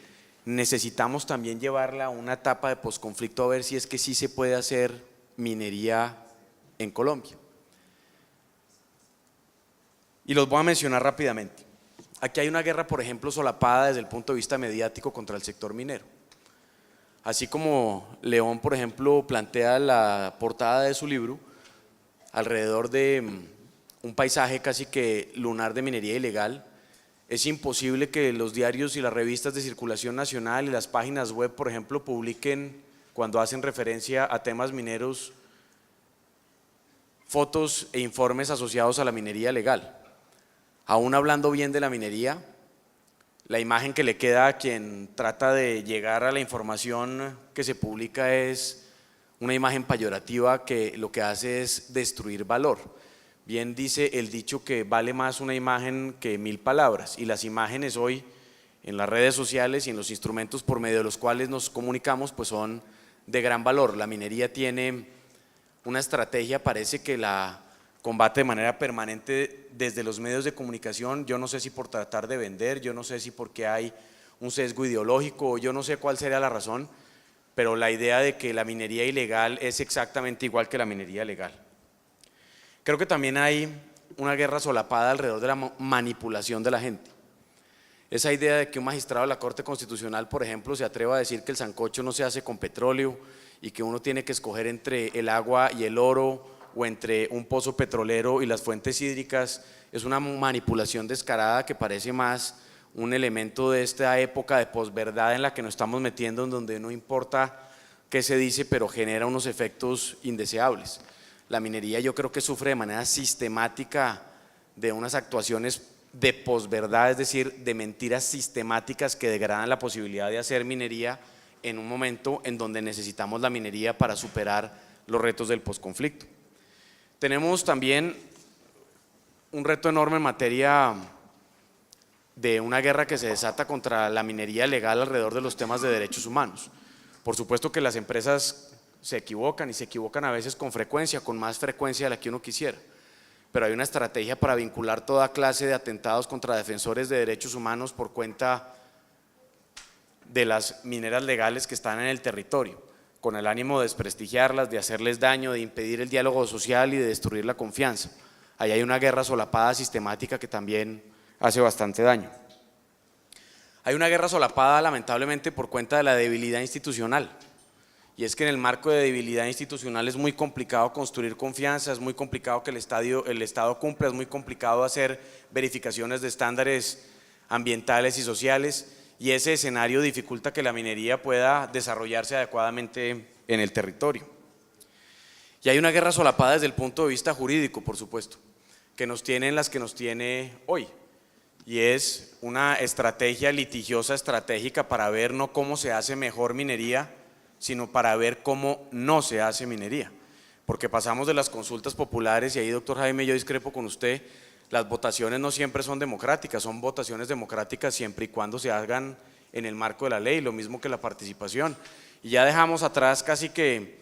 Speaker 7: necesitamos también llevarla a una etapa de posconflicto, a ver si es que sí se puede hacer minería en Colombia. Y los voy a mencionar rápidamente. Aquí hay una guerra, por ejemplo, solapada desde el punto de vista mediático contra el sector minero. Así como León, por ejemplo, plantea la portada de su libro alrededor de un paisaje casi que lunar de minería ilegal, es imposible que los diarios y las revistas de circulación nacional y las páginas web, por ejemplo, publiquen, cuando hacen referencia a temas mineros, fotos e informes asociados a la minería legal. Aún hablando bien de la minería, la imagen que le queda a quien trata de llegar a la información que se publica es una imagen peyorativa que lo que hace es destruir valor. Bien dice el dicho que vale más una imagen que 1000 palabras, y las imágenes hoy en las redes sociales y en los instrumentos por medio de los cuales nos comunicamos pues son de gran valor. La minería tiene una estrategia, parece que la combate de manera permanente desde los medios de comunicación. Yo no sé si por tratar de vender, yo no sé si porque hay un sesgo ideológico, yo no sé cuál sería la razón, pero la idea de que la minería ilegal es exactamente igual que la minería legal. Creo que también hay una guerra solapada alrededor de la manipulación de la gente. Esa idea de que un magistrado de la Corte Constitucional, por ejemplo, se atreva a decir que el sancocho no se hace con petróleo y que uno tiene que escoger entre el agua y el oro, o entre un pozo petrolero y las fuentes hídricas, es una manipulación descarada que parece más un elemento de esta época de posverdad en la que nos estamos metiendo, en donde no importa qué se dice, pero genera unos efectos indeseables. La minería yo creo que sufre de manera sistemática de unas actuaciones de posverdad, es decir, de mentiras sistemáticas que degradan la posibilidad de hacer minería en un momento en donde necesitamos la minería para superar los retos del posconflicto. Tenemos también un reto enorme en materia de una guerra que se desata contra la minería legal alrededor de los temas de derechos humanos. Por supuesto que las empresas se equivocan, y se equivocan a veces con frecuencia, con más frecuencia de la que uno quisiera, pero hay una estrategia para vincular toda clase de atentados contra defensores de derechos humanos por cuenta de las mineras legales que están en el territorio, con el ánimo de desprestigiarlas, de hacerles daño, de impedir el diálogo social y de destruir la confianza. Ahí hay una guerra solapada sistemática que también hace bastante daño. Hay una guerra solapada lamentablemente por cuenta de la debilidad institucional, y es que en el marco de debilidad institucional es muy complicado construir confianza, es muy complicado que el Estado cumpla, es muy complicado hacer verificaciones de estándares ambientales y sociales, y ese escenario dificulta que la minería pueda desarrollarse adecuadamente en el territorio. Y hay una guerra solapada desde el punto de vista jurídico, por supuesto, que nos tiene en las que nos tiene hoy. y es una estrategia litigiosa estratégica para ver no cómo se hace mejor minería, sino para ver cómo no se hace minería. Porque pasamos de las consultas populares, y ahí, doctor Jaime, yo discrepo con usted, las votaciones no siempre son democráticas, son votaciones democráticas siempre y cuando se hagan en el marco de la ley, lo mismo que la participación. Y ya dejamos atrás casi que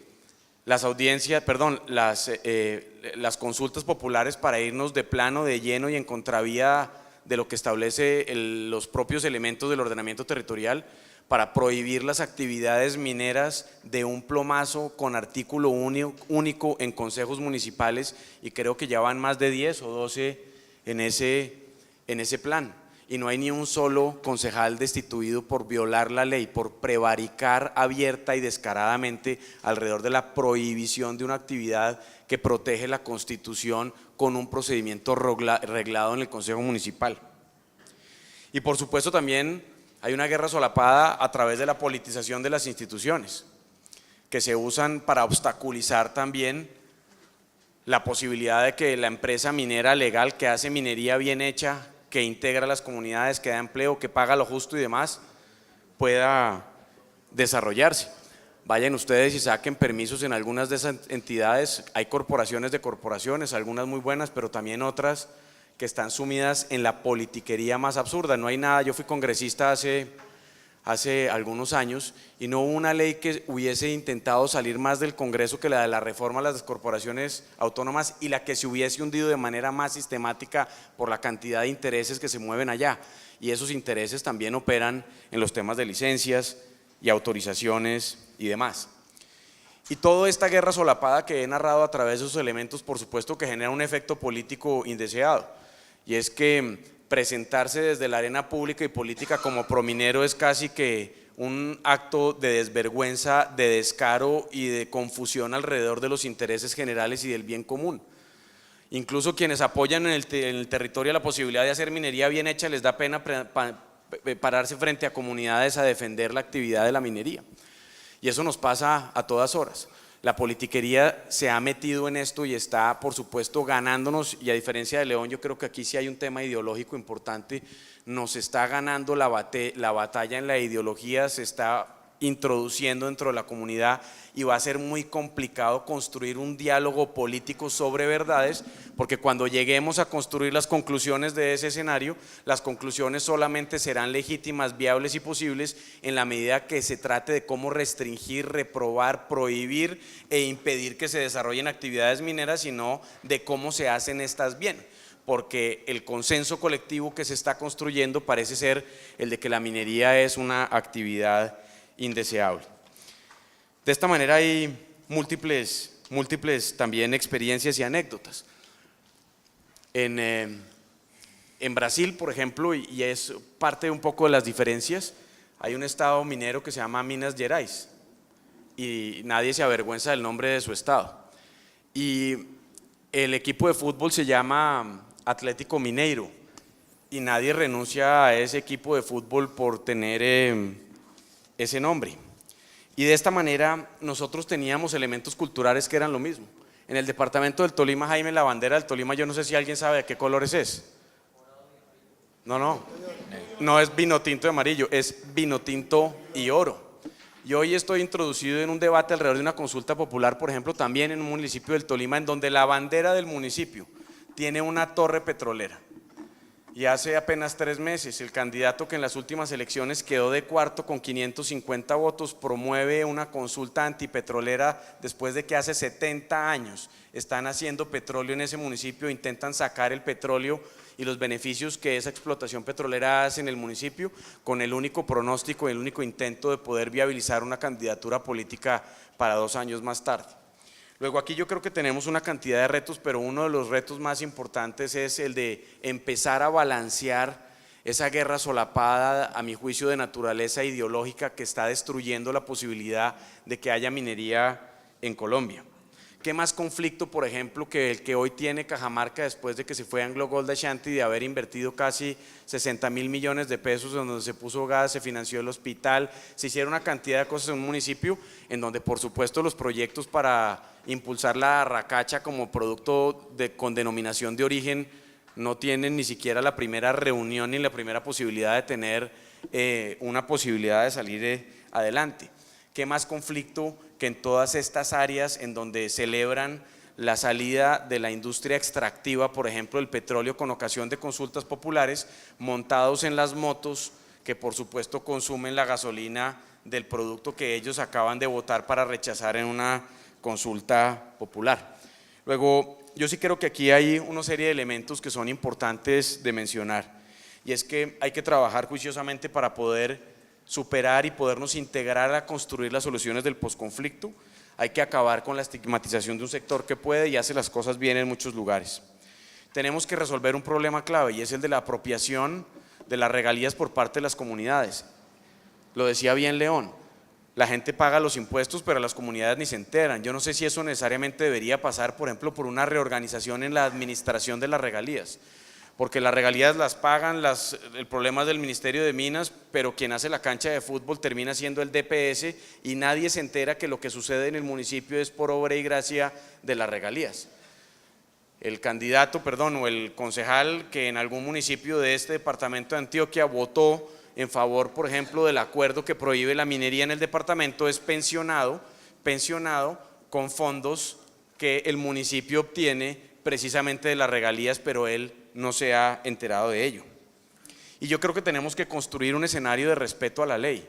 Speaker 7: las audiencias, perdón, las consultas populares para irnos de plano, de lleno y en contravía de lo que establece los propios elementos del ordenamiento territorial, para prohibir las actividades mineras de un plomazo con artículo único en consejos municipales, y creo que ya van más de 10 o 12 en ese plan, y no hay ni un solo concejal destituido por violar la ley, por prevaricar abierta y descaradamente alrededor de la prohibición de una actividad que protege la Constitución con un procedimiento reglado en el Consejo Municipal. Y por supuesto también hay una guerra solapada a través de la politización de las instituciones, que se usan para obstaculizar también la posibilidad de que la empresa minera legal que hace minería bien hecha, que integra a las comunidades, que da empleo, que paga lo justo y demás, pueda desarrollarse. Vayan ustedes y saquen permisos en algunas de esas entidades. Hay corporaciones de corporaciones, algunas muy buenas, pero también otras que están sumidas en la politiquería más absurda. No hay nada, yo fui congresista hace algunos años y no hubo una ley que hubiese intentado salir más del Congreso que la de la reforma a las corporaciones autónomas, y la que se hubiese hundido de manera más sistemática por la cantidad de intereses que se mueven allá, y esos intereses también operan en los temas de licencias y autorizaciones y demás. Y toda esta guerra solapada que he narrado a través de esos elementos, por supuesto que genera un efecto político indeseado, y es que presentarse desde la arena pública y política como prominero es casi que un acto de desvergüenza, de descaro y de confusión alrededor de los intereses generales y del bien común. Incluso quienes apoyan en el territorio la posibilidad de hacer minería bien hecha, les da pena pararse frente a comunidades a defender la actividad de la minería. Y eso nos pasa a todas horas. La politiquería se ha metido en esto y está, por supuesto, ganándonos, y a diferencia de León, yo creo que aquí sí hay un tema ideológico importante. Nos está ganando la batalla en la ideología, se está introduciendo dentro de la comunidad, y va a ser muy complicado construir un diálogo político sobre verdades, porque cuando lleguemos a construir las conclusiones de ese escenario, las conclusiones solamente serán legítimas, viables y posibles en la medida que se trate de cómo restringir, reprobar, prohibir e impedir que se desarrollen actividades mineras, sino de cómo se hacen estas bien, porque el consenso colectivo que se está construyendo parece ser el de que la minería es una actividad indeseable. De esta manera hay múltiples también experiencias y anécdotas. En Brasil, por ejemplo, y es parte un poco de las diferencias, hay un estado minero que se llama Minas Gerais, y nadie se avergüenza del nombre de su estado. Y el equipo de fútbol se llama Atlético Mineiro, y nadie renuncia a ese equipo de fútbol por tener ese nombre. Y de esta manera nosotros teníamos elementos culturales que eran lo mismo. En el departamento del Tolima, Jaime, la bandera del Tolima, yo no sé si alguien sabe de qué colores es. No es vino tinto y amarillo, es vino tinto y oro. Y hoy estoy introducido en un debate alrededor de una consulta popular, por ejemplo, también en un municipio del Tolima, en donde la bandera del municipio tiene una torre petrolera. Y hace apenas 3 meses el candidato que en las últimas elecciones quedó de cuarto con 550 votos promueve una consulta antipetrolera después de que hace 70 años están haciendo petróleo en ese municipio, intentan sacar el petróleo y los beneficios que esa explotación petrolera hace en el municipio, con el único pronóstico y el único intento de poder viabilizar una candidatura política para 2 años más tarde. Luego aquí yo creo que tenemos una cantidad de retos, pero uno de los retos más importantes es el de empezar a balancear esa guerra solapada, a mi juicio, de naturaleza ideológica que está destruyendo la posibilidad de que haya minería en Colombia. ¿Qué más conflicto, por ejemplo, que el que hoy tiene Cajamarca después de que se fue Anglo Gold Ashanti, de haber invertido casi 60.000 millones de pesos, en donde se puso gas, se financió el hospital, se hicieron una cantidad de cosas en un municipio en donde, por supuesto, los proyectos para impulsar la arracacha como producto con denominación de origen no tienen ni siquiera la primera reunión ni la primera posibilidad de tener una posibilidad de salir adelante. ¿Qué más conflicto que en todas estas áreas en donde celebran la salida de la industria extractiva, por ejemplo el petróleo, con ocasión de consultas populares, montados en las motos que por supuesto consumen la gasolina del producto que ellos acaban de votar para rechazar en una consulta popular? Luego, yo sí creo que aquí hay una serie de elementos que son importantes de mencionar, y es que hay que trabajar juiciosamente para poder superar y podernos integrar a construir las soluciones del posconflicto. Hay que acabar con la estigmatización de un sector que puede y hace las cosas bien en muchos lugares. Tenemos que resolver un problema clave, y es el de la apropiación de las regalías por parte de las comunidades. Lo decía bien León, la gente paga los impuestos, pero las comunidades ni se enteran. Yo no sé si eso necesariamente debería pasar, por ejemplo, por una reorganización en la administración de las regalías, porque las regalías las pagan, el problema es del Ministerio de Minas, pero quien hace la cancha de fútbol termina siendo el DPS, y nadie se entera que lo que sucede en el municipio es por obra y gracia de las regalías. El candidato, o el concejal que en algún municipio de este departamento de Antioquia votó en favor, por ejemplo, del acuerdo que prohíbe la minería en el departamento, es pensionado con fondos que el municipio obtiene precisamente de las regalías, pero él no se ha enterado de ello. Y yo creo que tenemos que construir un escenario de respeto a la ley.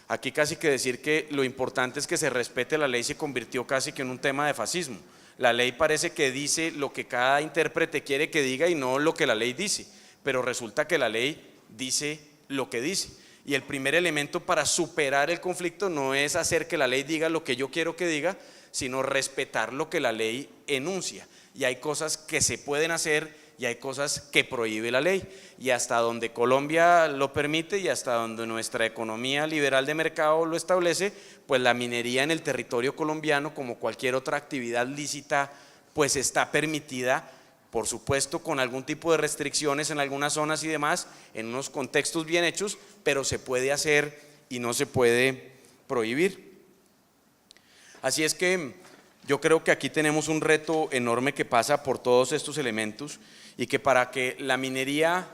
Speaker 7: Aquí casi que decir que lo importante es que se respete la ley se convirtió casi que en un tema de fascismo. La ley parece que dice lo que cada intérprete quiere que diga y no lo que la ley dice, pero resulta que la ley dice lo que dice. Y el primer elemento para superar el conflicto no es hacer que la ley diga lo que yo quiero que diga, sino respetar lo que la ley enuncia. Y hay cosas que se pueden hacer y hay cosas que prohíbe la ley. Y hasta donde Colombia lo permite y hasta donde nuestra economía liberal de mercado lo establece, pues la minería en el territorio colombiano, como cualquier otra actividad lícita, pues está permitida, por supuesto con algún tipo de restricciones en algunas zonas y demás, en unos contextos bien hechos, pero se puede hacer y no se puede prohibir. Así es que yo creo que aquí tenemos un reto enorme que pasa por todos estos elementos, y que para que la minería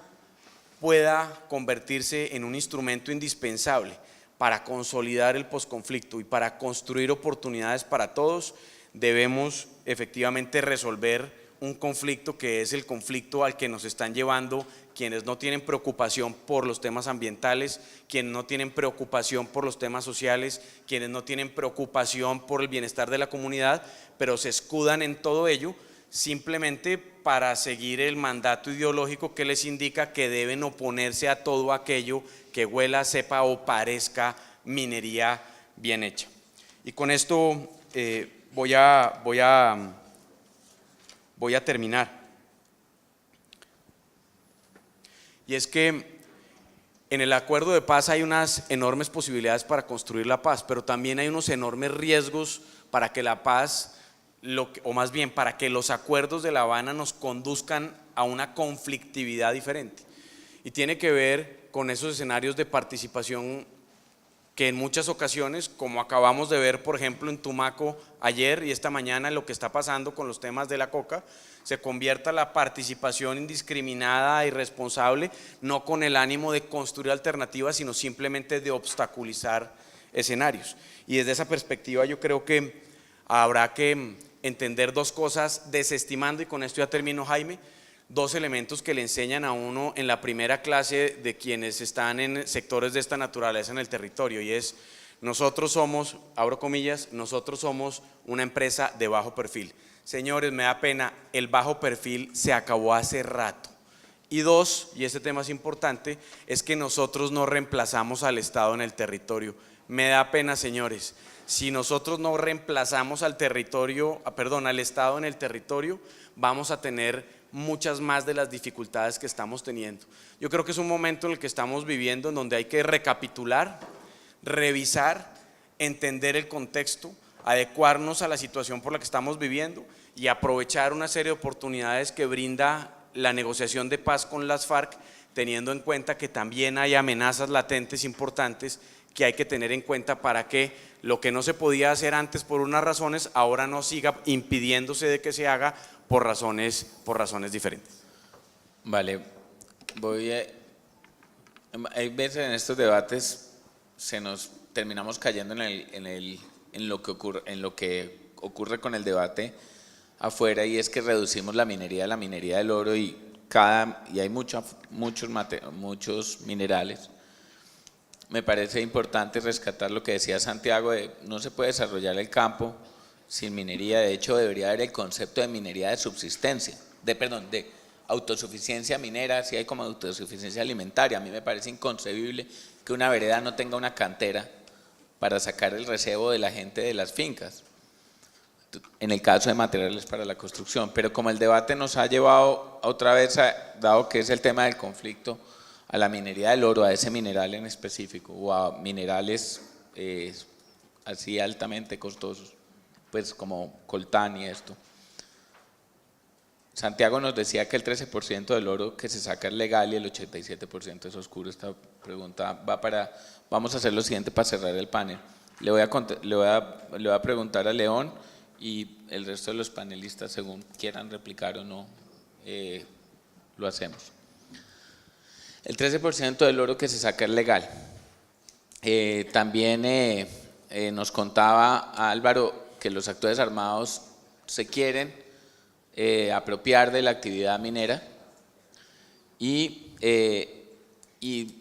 Speaker 7: pueda convertirse en un instrumento indispensable para consolidar el posconflicto y para construir oportunidades para todos, debemos efectivamente resolver un conflicto que es el conflicto al que nos están llevando quienes no tienen preocupación por los temas ambientales, quienes no tienen preocupación por los temas sociales, quienes no tienen preocupación por el bienestar de la comunidad, pero se escudan en todo ello simplemente para seguir el mandato ideológico que les indica que deben oponerse a todo aquello que huela, sepa o parezca minería bien hecha. Y con esto voy a terminar. Y es que en el acuerdo de paz hay unas enormes posibilidades para construir la paz, pero también hay unos enormes riesgos para que la paz, o más bien para que los acuerdos de La Habana nos conduzcan a una conflictividad diferente. Y tiene que ver con esos escenarios de participación que en muchas ocasiones, como acabamos de ver por ejemplo en Tumaco ayer y esta mañana, lo que está pasando con los temas de la coca, se convierta la participación indiscriminada e irresponsable, no con el ánimo de construir alternativas, sino simplemente de obstaculizar escenarios. Y desde esa perspectiva yo creo que habrá que entender dos cosas, desestimando, y con esto ya termino, Jaime, dos elementos que le enseñan a uno en la primera clase de quienes están en sectores de esta naturaleza en el territorio, y es: nosotros somos, abro comillas, nosotros somos una empresa de bajo perfil. Señores, me da pena, el bajo perfil se acabó hace rato. Y dos, y este tema es importante, es que nosotros no reemplazamos al Estado en el territorio. Me da pena, señores, si nosotros no reemplazamos al Estado en el territorio, vamos a tener muchas más de las dificultades que estamos teniendo. Yo creo que es un momento en el que estamos viviendo en donde hay que recapitular, revisar, entender el contexto, adecuarnos a la situación por la que estamos viviendo y aprovechar una serie de oportunidades que brinda la negociación de paz con las FARC, teniendo en cuenta que también hay amenazas latentes importantes que hay que tener en cuenta para que lo que no se podía hacer antes por unas razones, ahora no siga impidiéndose de que se haga por razones diferentes.
Speaker 4: Vale, hay veces en estos debates terminamos cayendo en lo que ocurre con el debate afuera, y es que reducimos la minería del oro y hay muchos minerales. Me parece importante rescatar lo que decía Santiago, de no se puede desarrollar el campo sin minería. De hecho, debería haber el concepto de minería de subsistencia, de autosuficiencia minera, así hay como autosuficiencia alimentaria. A mí me parece inconcebible que una vereda no tenga una cantera para sacar el recebo de la gente de las fincas, en el caso de materiales para la construcción. Pero como el debate nos ha llevado otra vez, dado que es el tema del conflicto, a la minería del oro, a ese mineral en específico, o a minerales así altamente costosos, pues como coltán y esto. Santiago nos decía que el 13% del oro que se saca es legal y el 87% es oscuro. Esta pregunta vamos a hacer lo siguiente para cerrar el panel. Le voy a preguntar a León, y el resto de los panelistas, según quieran replicar o no, lo hacemos. El 13% del oro que se saca es legal. También nos contaba Álvaro que los actores armados se quieren apropiar de la actividad minera, y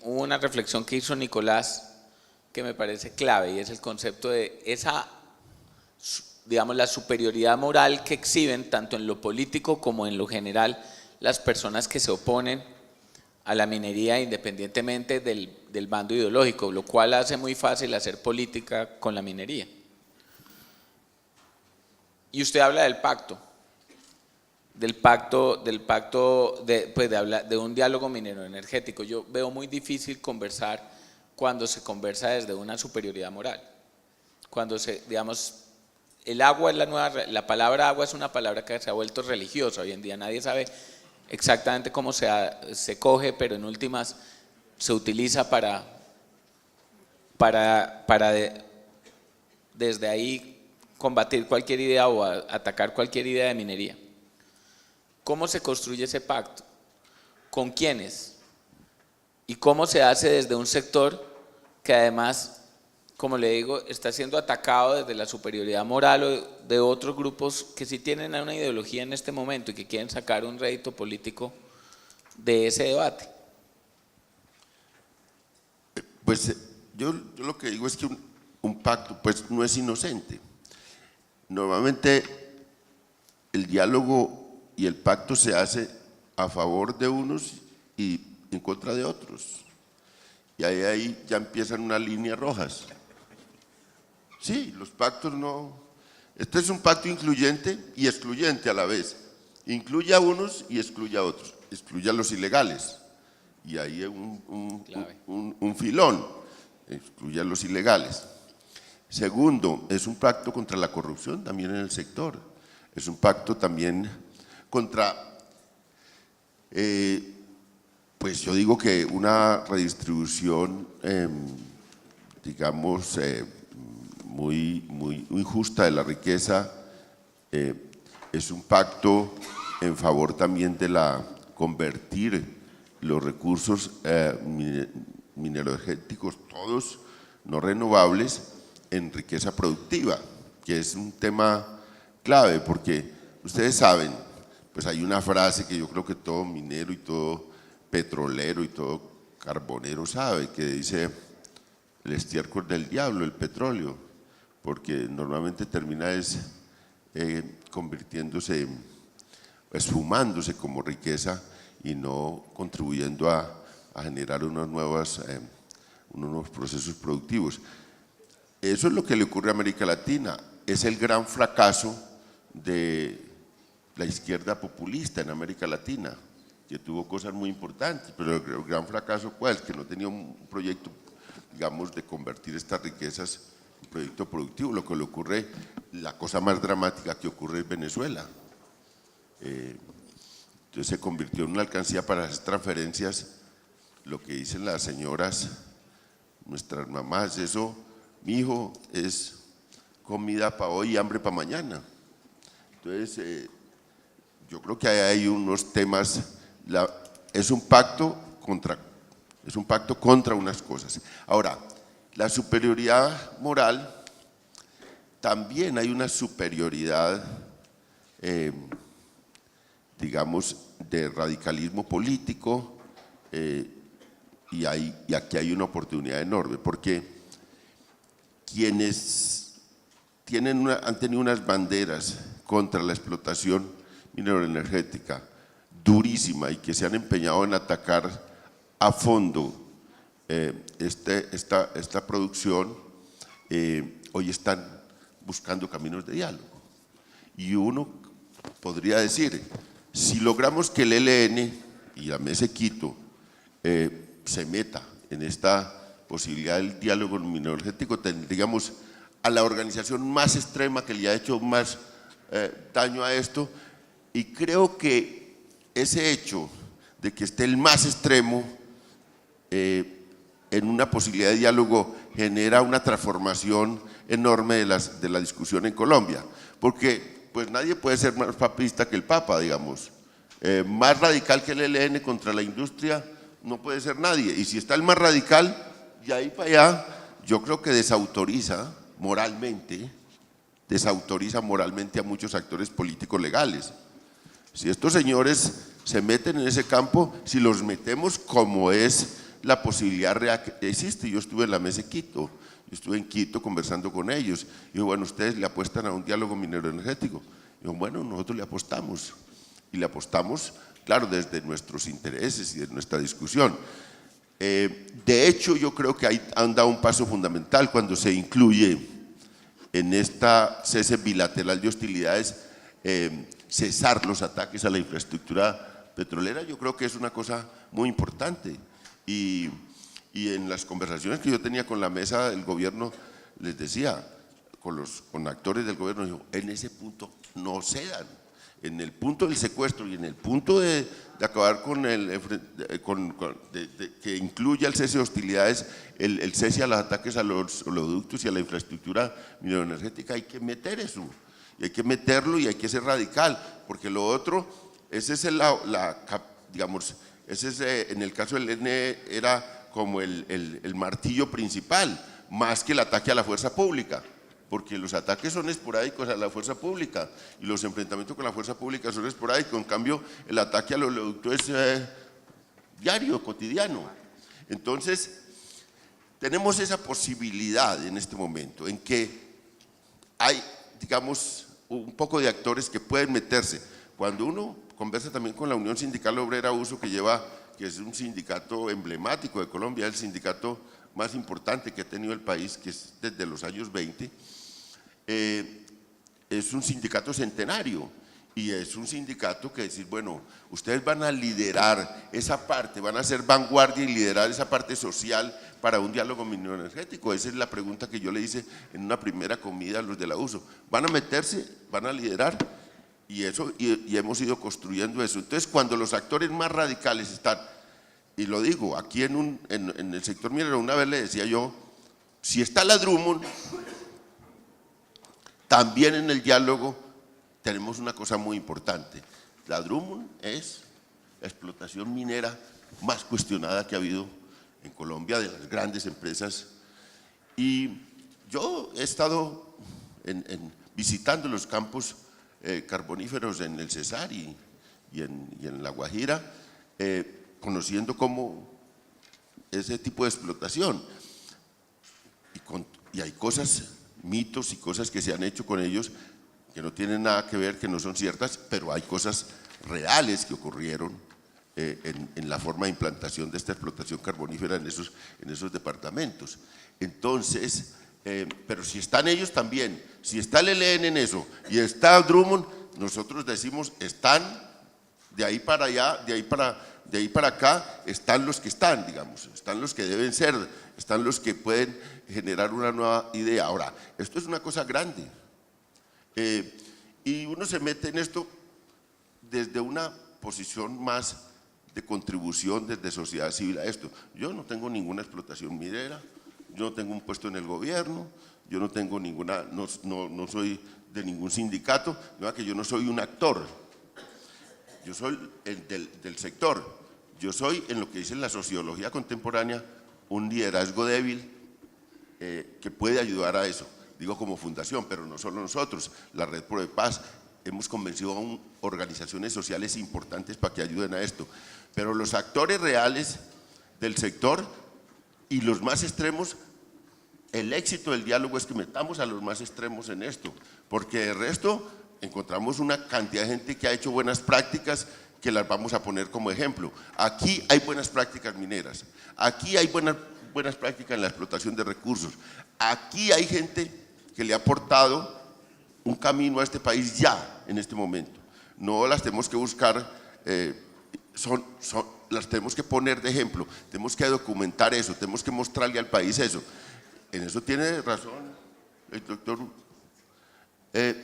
Speaker 4: hubo una reflexión que hizo Nicolás que me parece clave, y es el concepto de la superioridad moral que exhiben tanto en lo político como en lo general las personas que se oponen a la minería, independientemente del bando ideológico, lo cual hace muy fácil hacer política con la minería. Y usted habla del pacto, de un diálogo minero energético. Yo veo muy difícil conversar cuando se conversa desde una superioridad moral. Cuando el agua es la palabra agua es una palabra que se ha vuelto religiosa hoy en día. Nadie sabe exactamente cómo se coge, pero en últimas se utiliza para desde ahí combatir cualquier idea o atacar cualquier idea de minería. ¿Cómo se construye ese pacto? ¿Con quiénes? ¿Y cómo se hace desde un sector que además, como le digo, está siendo atacado desde la superioridad moral o de otros grupos que sí tienen una ideología en este momento y que quieren sacar un rédito político de ese debate?
Speaker 3: Pues yo lo que digo es que un pacto pues no es inocente. Normalmente el diálogo y el pacto se hace a favor de unos y en contra de otros. Y ahí ya empiezan unas líneas rojas. Sí, los pactos no. Este es un pacto incluyente y excluyente a la vez. Incluye a unos y excluye a otros. Excluye a los ilegales. Y ahí hay un filón. Excluye a los ilegales. Segundo, es un pacto contra la corrupción también en el sector. Es un pacto también contra, pues yo digo que una redistribución, digamos, muy justa de la riqueza. Es un pacto en favor también de convertir los recursos mineroenergéticos, todos no renovables, en riqueza productiva, que es un tema clave, porque ustedes saben, pues hay una frase que yo creo que todo minero y todo petrolero y todo carbonero sabe, que dice: el estiércol del diablo, el petróleo, porque normalmente termina convirtiéndose, esfumándose como riqueza y no contribuyendo a generar unos nuevos procesos productivos. Eso es lo que le ocurre a América Latina. Es el gran fracaso de la izquierda populista en América Latina, que tuvo cosas muy importantes, pero el gran fracaso, ¿cuál? Que no tenía un proyecto, digamos, de convertir estas riquezas en proyecto productivo. Lo que le ocurre, la cosa más dramática que ocurre en Venezuela. Entonces se convirtió en una alcancía para las transferencias, lo que dicen las señoras, nuestras mamás: eso, mi hijo, es comida para hoy y hambre para mañana. Entonces, yo creo que hay unos temas, es un pacto contra unas cosas. Ahora, la superioridad moral, también hay una superioridad, digamos, de radicalismo político, y aquí hay una oportunidad enorme, porque quienes han tenido unas banderas contra la explotación mineroenergética durísima y que se han empeñado en atacar a fondo esta producción, hoy están buscando caminos de diálogo. Y uno podría decir, si logramos que el ELN y la Mesa de Quito se meta en esta posibilidad del diálogo mineroenergético, tendríamos a la organización más extrema que le ha hecho más daño a esto, y creo que ese hecho de que esté el más extremo en una posibilidad de diálogo genera una transformación enorme de la discusión en Colombia, porque pues nadie puede ser más papista que el Papa, digamos, más radical que el ELN contra la industria no puede ser nadie, y si está el más radical, de ahí para allá, yo creo que desautoriza moralmente a muchos actores políticos legales. Si estos señores se meten en ese campo, si los metemos como es la posibilidad real que existe, yo estuve en la Mesa de Quito, yo estuve en Quito conversando con ellos, y digo, bueno, ustedes le apuestan a un diálogo mineroenergético, digo, bueno, nosotros le apostamos, y le apostamos, claro, desde nuestros intereses y de nuestra discusión. De hecho, yo creo que ahí han dado un paso fundamental cuando se incluye en esta cese bilateral de hostilidades cesar los ataques a la infraestructura petrolera. Yo creo que es una cosa muy importante, y en las conversaciones que yo tenía con la mesa del gobierno les decía, con actores del gobierno, digo, en ese punto no cedan, en el punto del secuestro y en el punto de acabar con que incluya el cese de hostilidades, el cese a los ataques a los oleoductos y a la infraestructura mineroenergética, hay que meter eso, y hay que meterlo y hay que ser radical, porque lo otro, ese es digamos, ese es, en el caso del ELN era como el martillo principal, más que el ataque a la fuerza pública, porque los ataques son esporádicos a la fuerza pública y los enfrentamientos con la fuerza pública son esporádicos, en cambio el ataque a los oleoductos es diario, cotidiano. Entonces, tenemos esa posibilidad en este momento en que hay, digamos, un poco de actores que pueden meterse. Cuando uno conversa también con la Unión Sindical Obrera Uso, que es un sindicato emblemático de Colombia, el sindicato más importante que ha tenido el país, que es desde los años 20, es un sindicato centenario, y es un sindicato que decir, bueno, ustedes van a liderar esa parte, van a ser vanguardia y liderar esa parte social para un diálogo mineroenergético. Esa es la pregunta que yo le hice en una primera comida a los de la USO. ¿Van a meterse? ¿Van a liderar? Y hemos ido construyendo eso. Entonces, cuando los actores más radicales están, y lo digo, aquí en el sector minero, una vez le decía yo, si está la Drummond, también en el diálogo tenemos una cosa muy importante. La Drummond es la explotación minera más cuestionada que ha habido en Colombia, de las grandes empresas, y yo he estado visitando los campos carboníferos en el Cesar y en La Guajira, conociendo cómo ese tipo de explotación, y hay cosas, mitos y cosas que se han hecho con ellos que no tienen nada que ver, que no son ciertas, pero hay cosas reales que ocurrieron en la forma de implantación de esta explotación carbonífera en esos departamentos. Entonces, pero si están ellos también, si está el ELN en eso y está Drummond, nosotros decimos, están de ahí para allá, de ahí para acá, están los que están, digamos, están los que deben ser, están los que pueden generar una nueva idea. Ahora, esto es una cosa grande, y uno se mete en esto desde una posición más de contribución desde sociedad civil a esto. Yo no tengo ninguna explotación minera, yo no tengo un puesto en el gobierno, yo no tengo no soy de ningún sindicato, no, que yo no soy un actor, yo soy del sector. Yo soy, en lo que dice la sociología contemporánea, un liderazgo débil que puede ayudar a eso. Digo como fundación, pero no solo nosotros, la Red Pro de Paz, hemos convencido a organizaciones sociales importantes para que ayuden a esto. Pero los actores reales del sector y los más extremos, el éxito del diálogo es que metamos a los más extremos en esto, porque de resto encontramos una cantidad de gente que ha hecho buenas prácticas que las vamos a poner como ejemplo. Aquí hay buenas prácticas mineras, aquí hay buenas prácticas en la explotación de recursos, aquí hay gente que le ha aportado un camino a este país ya, en este momento. No las tenemos que buscar, las tenemos que poner de ejemplo, tenemos que documentar eso, tenemos que mostrarle al país eso. En eso tiene razón el doctor,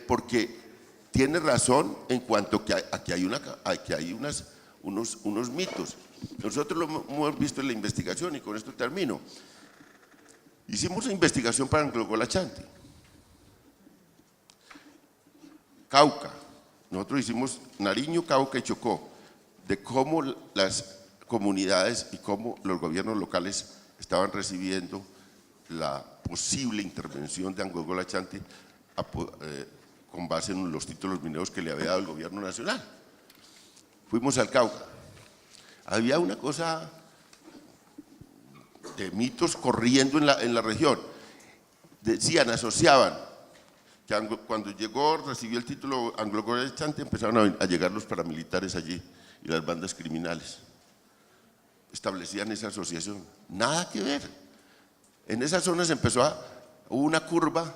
Speaker 3: porque tiene razón en cuanto que aquí hay unos mitos. Nosotros lo hemos visto en la investigación y con esto termino. Hicimos una investigación para Anglogol Ashanti, Cauca. Nosotros hicimos Nariño, Cauca y Chocó, de cómo las comunidades y cómo los gobiernos locales estaban recibiendo la posible intervención de Anglogol Ashanti con base en los títulos mineros que le había dado el gobierno nacional. Fuimos al Cauca. Había una cosa de mitos corriendo en la región. Decían, asociaban, que cuando recibió el título Anglogol Ashanti, empezaron a llegar los paramilitares allí y las bandas criminales. Establecían esa asociación. Nada que ver. En esas zonas hubo una curva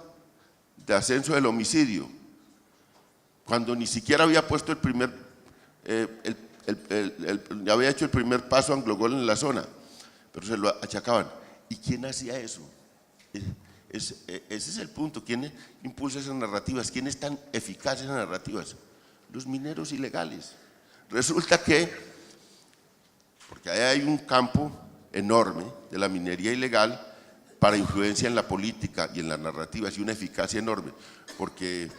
Speaker 3: de ascenso del homicidio, cuando ni siquiera había puesto había hecho el primer paso Anglogol en la zona, pero se lo achacaban. ¿Y quién hacía eso? Ese es el punto. ¿Quién impulsa esas narrativas? ¿Quién es tan eficaz en esas narrativas? Los mineros ilegales. Resulta que, porque ahí hay un campo enorme de la minería ilegal para influencia en la política y en las narrativas, y una eficacia enorme, porque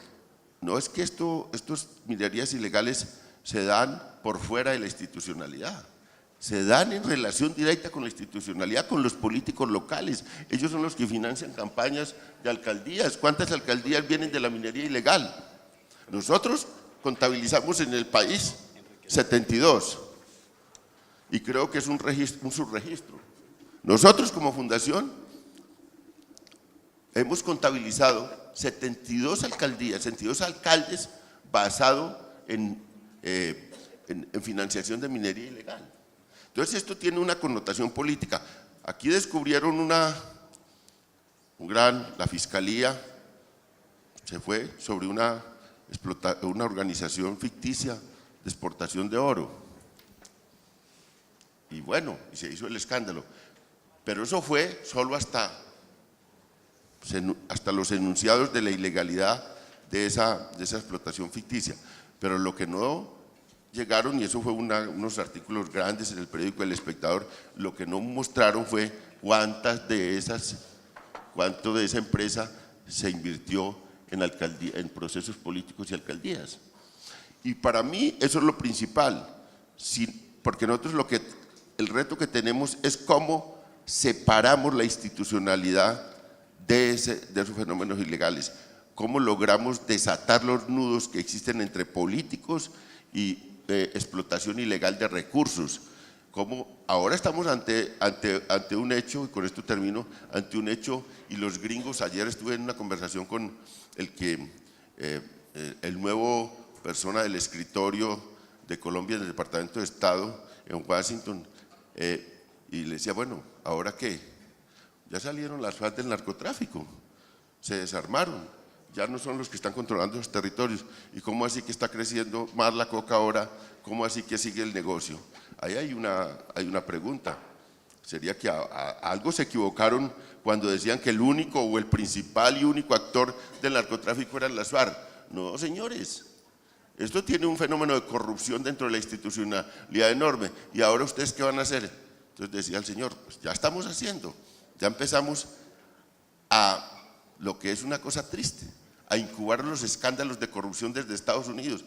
Speaker 3: no es que estos minerías ilegales se dan por fuera de la institucionalidad, se dan en relación directa con la institucionalidad, con los políticos locales. Ellos son los que financian campañas de alcaldías. ¿Cuántas alcaldías vienen de la minería ilegal? Nosotros contabilizamos en el país 72, y creo que es un subregistro. Nosotros como fundación hemos contabilizado 72 alcaldías, 72 alcaldes basado en financiación de minería ilegal. Entonces esto tiene una connotación política. Aquí descubrieron la fiscalía se fue sobre una organización ficticia de exportación de oro. Y bueno, se hizo el escándalo. Pero eso fue solo hasta los enunciados de la ilegalidad de esa explotación ficticia. Pero lo que no llegaron, y eso fue unos artículos grandes en el periódico El Espectador, lo que no mostraron fue cuánto de esa empresa se invirtió en procesos políticos y alcaldías. Y para mí eso es lo principal, porque nosotros el reto que tenemos es cómo separamos la institucionalidad de esos fenómenos ilegales, cómo logramos desatar los nudos que existen entre políticos y explotación ilegal de recursos. Como ahora estamos ante un hecho, y con esto termino, ante un hecho, y los gringos, ayer estuve en una conversación con el nuevo persona del escritorio de Colombia en el Departamento de Estado en Washington, y le decía, bueno, ¿ahora qué? Ya salieron las FARC del narcotráfico, se desarmaron, ya no son los que están controlando los territorios. ¿Y cómo así que está creciendo más la coca ahora? ¿Cómo así que sigue el negocio? Ahí hay una pregunta. Sería que algo se equivocaron cuando decían que el único o el principal y único actor del narcotráfico eran las FARC. No, señores. Esto tiene un fenómeno de corrupción dentro de la institucionalidad enorme. ¿Y ahora ustedes qué van a hacer? Entonces decía el señor, pues ya estamos haciendo. Ya empezamos a lo que es una cosa triste, a incubar los escándalos de corrupción desde Estados Unidos,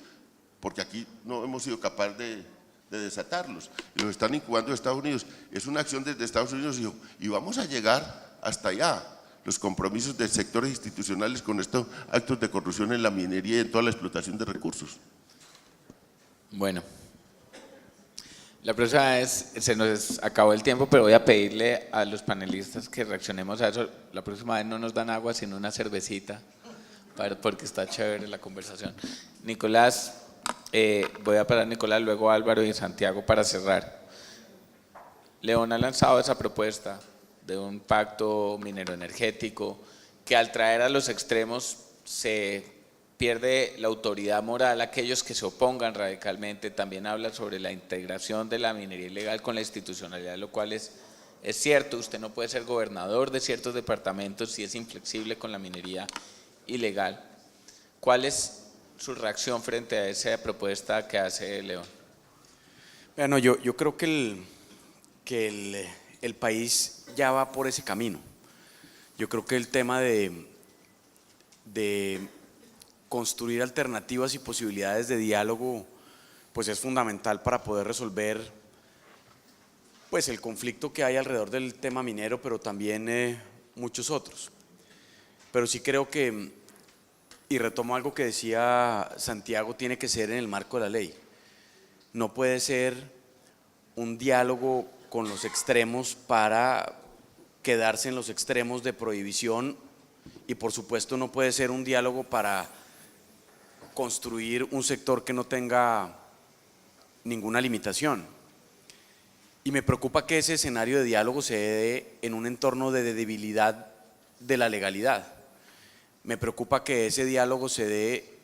Speaker 3: porque aquí no hemos sido capaces de desatarlos. Y los están incubando Estados Unidos. Es una acción desde Estados Unidos y vamos a llegar hasta allá. Los compromisos de sectores institucionales con estos actos de corrupción en la minería y en toda la explotación de recursos.
Speaker 4: Bueno, la próxima vez se nos acabó el tiempo, pero voy a pedirle a los panelistas que reaccionemos a eso. La próxima vez no nos dan agua, sino una cervecita, porque está chévere la conversación. Nicolás, voy a parar a Nicolás, luego Álvaro y Santiago para cerrar. León ha lanzado esa propuesta de un pacto minero energético que al traer a los extremos se pierde la autoridad moral a aquellos que se opongan radicalmente. También habla sobre la integración de la minería ilegal con la institucionalidad, lo cual es cierto. Usted no puede ser gobernador de ciertos departamentos si es inflexible con la minería ilegal. ¿Cuál es su reacción frente a esa propuesta que hace León?
Speaker 7: Bueno, yo creo que el país ya va por ese camino. Yo creo que el tema de construir alternativas y posibilidades de diálogo pues es fundamental para poder resolver pues el conflicto que hay alrededor del tema minero, pero también muchos otros. Pero sí creo que, y retomo algo que decía Santiago, tiene que ser en el marco de la ley. No puede ser un diálogo con los extremos para quedarse en los extremos de prohibición, y por supuesto no puede ser un diálogo para construir un sector que no tenga ninguna limitación. Y me preocupa que ese escenario de diálogo se dé en un entorno de debilidad de la legalidad. Me preocupa que ese diálogo se dé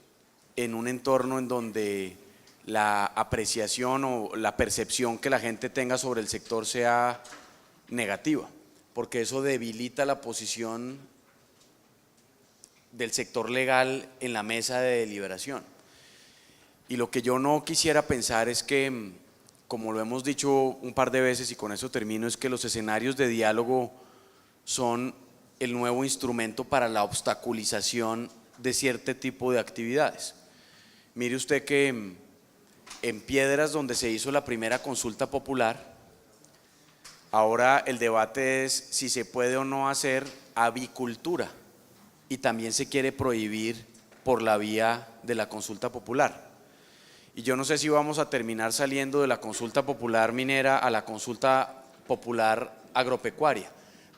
Speaker 7: en un entorno en donde la apreciación o la percepción que la gente tenga sobre el sector sea negativa, porque eso debilita la posición del sector legal en la mesa de deliberación. Y lo que yo no quisiera pensar es que, como lo hemos dicho un par de veces y con eso termino, es que los escenarios de diálogo son el nuevo instrumento para la obstaculización de cierto tipo de actividades. Mire usted que en Piedras, donde se hizo la primera consulta popular, ahora el debate es si se puede o no hacer avicultura, y también se quiere prohibir por la vía de la consulta popular. Y yo no sé si vamos a terminar saliendo de la consulta popular minera a la consulta popular agropecuaria,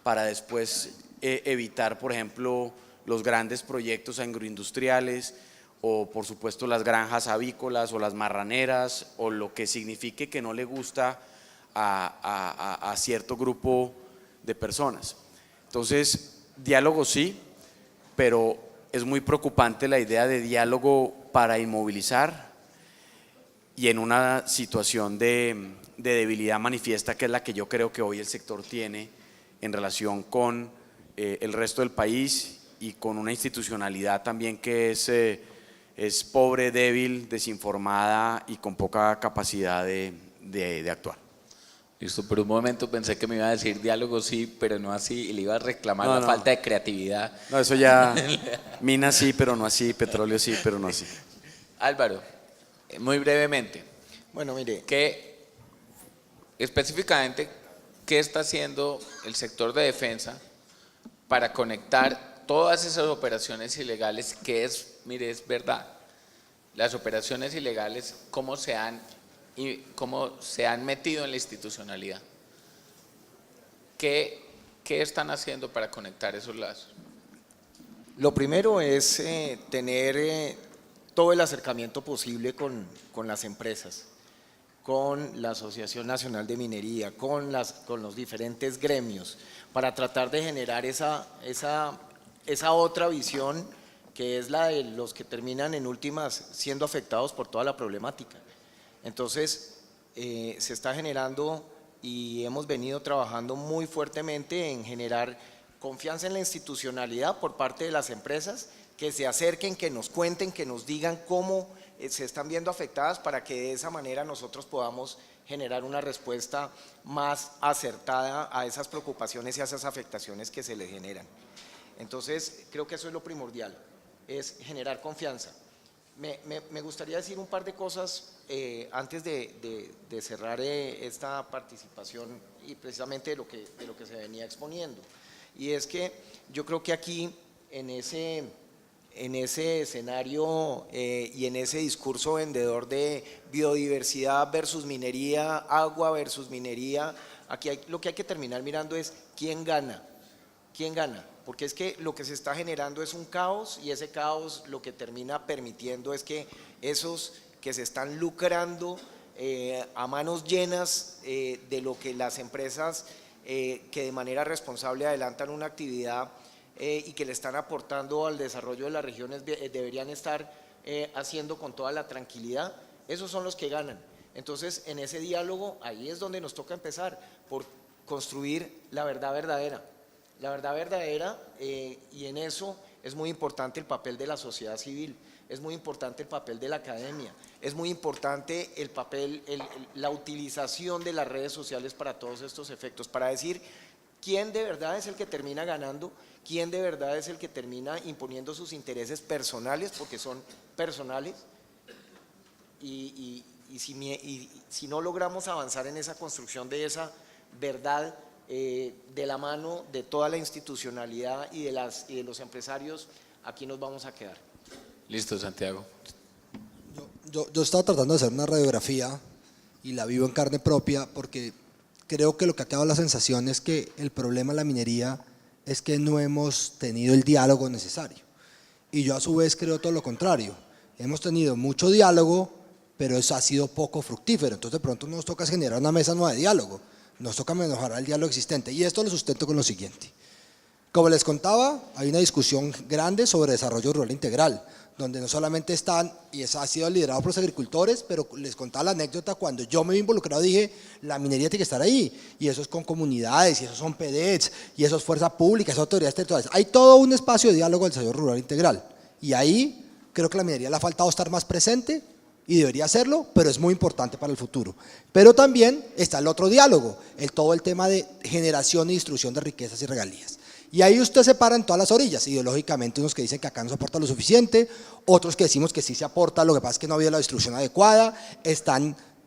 Speaker 7: para después evitar, por ejemplo, los grandes proyectos agroindustriales, o por supuesto las granjas avícolas o las marraneras, o lo que signifique que no le gusta a cierto grupo de personas. Entonces, diálogo sí, pero es muy preocupante la idea de diálogo para inmovilizar y en una situación de debilidad manifiesta, que es la que yo creo que hoy el sector tiene en relación con el resto del país y con una institucionalidad también que es pobre, débil, desinformada y con poca capacidad de actuar.
Speaker 4: Listo, por un momento pensé que me iba a decir diálogo sí, pero no así, y le iba a reclamar
Speaker 7: No,
Speaker 4: la
Speaker 7: no.
Speaker 4: falta de creatividad.
Speaker 7: No, eso ya, mina sí, pero no así, petróleo sí, pero no así.
Speaker 4: Álvaro, muy brevemente,
Speaker 6: Bueno, mire,
Speaker 4: específicamente, ¿qué está haciendo el sector de defensa para conectar todas esas operaciones ilegales que mire, es verdad, las operaciones ilegales, cómo se han metido en la institucionalidad? ¿Qué están haciendo para conectar esos lazos?
Speaker 6: lo primero es tener todo el acercamiento posible con las empresas, con la Asociación Nacional de Minería, con los diferentes gremios, para tratar de generar esa otra visión, que es la de los que terminan en últimas siendo afectados por toda la problemática. Entonces, se está generando y hemos venido trabajando muy fuertemente en generar confianza en la institucionalidad por parte de las empresas, que se acerquen, que nos cuenten, que nos digan cómo se están viendo afectadas, para que de esa manera nosotros podamos generar una respuesta más acertada a esas preocupaciones y a esas afectaciones que se les generan. Entonces, creo que eso es lo primordial, es generar confianza. Me gustaría decir un par de cosas antes de cerrar esta participación y precisamente de lo que se venía exponiendo. Y es que yo creo que aquí, en ese escenario y en ese discurso vendedor de biodiversidad versus minería, agua versus minería, aquí lo que hay que terminar mirando es quién gana. ¿Quién gana? Porque es que lo que se está generando es un caos y ese caos lo que termina permitiendo es que esos que se están lucrando a manos llenas de lo que las empresas que de manera responsable adelantan una actividad y que le están aportando al desarrollo de las regiones deberían estar haciendo con toda la tranquilidad, esos son los que ganan. Entonces, en ese diálogo, ahí es donde nos toca empezar, por construir la verdad verdadera. La verdad verdadera, y en eso es muy importante el papel de la sociedad civil, es muy importante el papel de la academia, es muy importante el papel, la utilización de las redes sociales para todos estos efectos, para decir quién de verdad es el que termina ganando, quién de verdad es el que termina imponiendo sus intereses personales, porque son personales, y si no logramos avanzar en esa construcción de esa verdad, de la mano de toda la institucionalidad y de los empresarios, aquí nos vamos a quedar.
Speaker 4: Listo, Santiago.
Speaker 5: Yo estaba tratando de hacer una radiografía y la vivo en carne propia porque creo que lo que ha quedado la sensación es que el problema de la minería es que no hemos tenido el diálogo necesario. Y yo a su vez creo todo lo contrario. Hemos tenido mucho diálogo, pero eso ha sido poco fructífero. Entonces de pronto nos toca generar una mesa nueva de diálogo. Nos toca mejorar el diálogo existente y esto lo sustento con lo siguiente. Como les contaba, hay una discusión grande sobre desarrollo rural integral, donde no solamente están, y eso ha sido liderado por los agricultores, pero les contaba la anécdota, cuando yo me vi involucrado dije, la minería tiene que estar ahí, y eso es con comunidades, y eso son PDETs, y eso es fuerza pública, eso es autoridades territoriales. Hay todo un espacio de diálogo del desarrollo rural integral, y ahí creo que la minería le ha faltado estar más presente, y debería hacerlo, pero es muy importante para el futuro. Pero también está el otro diálogo, todo el tema de generación y distribución de riquezas y regalías. Y ahí usted se para en todas las orillas, ideológicamente unos que dicen que acá no se aporta lo suficiente, otros que decimos que sí se aporta, lo que pasa es que no ha habido la distribución adecuada,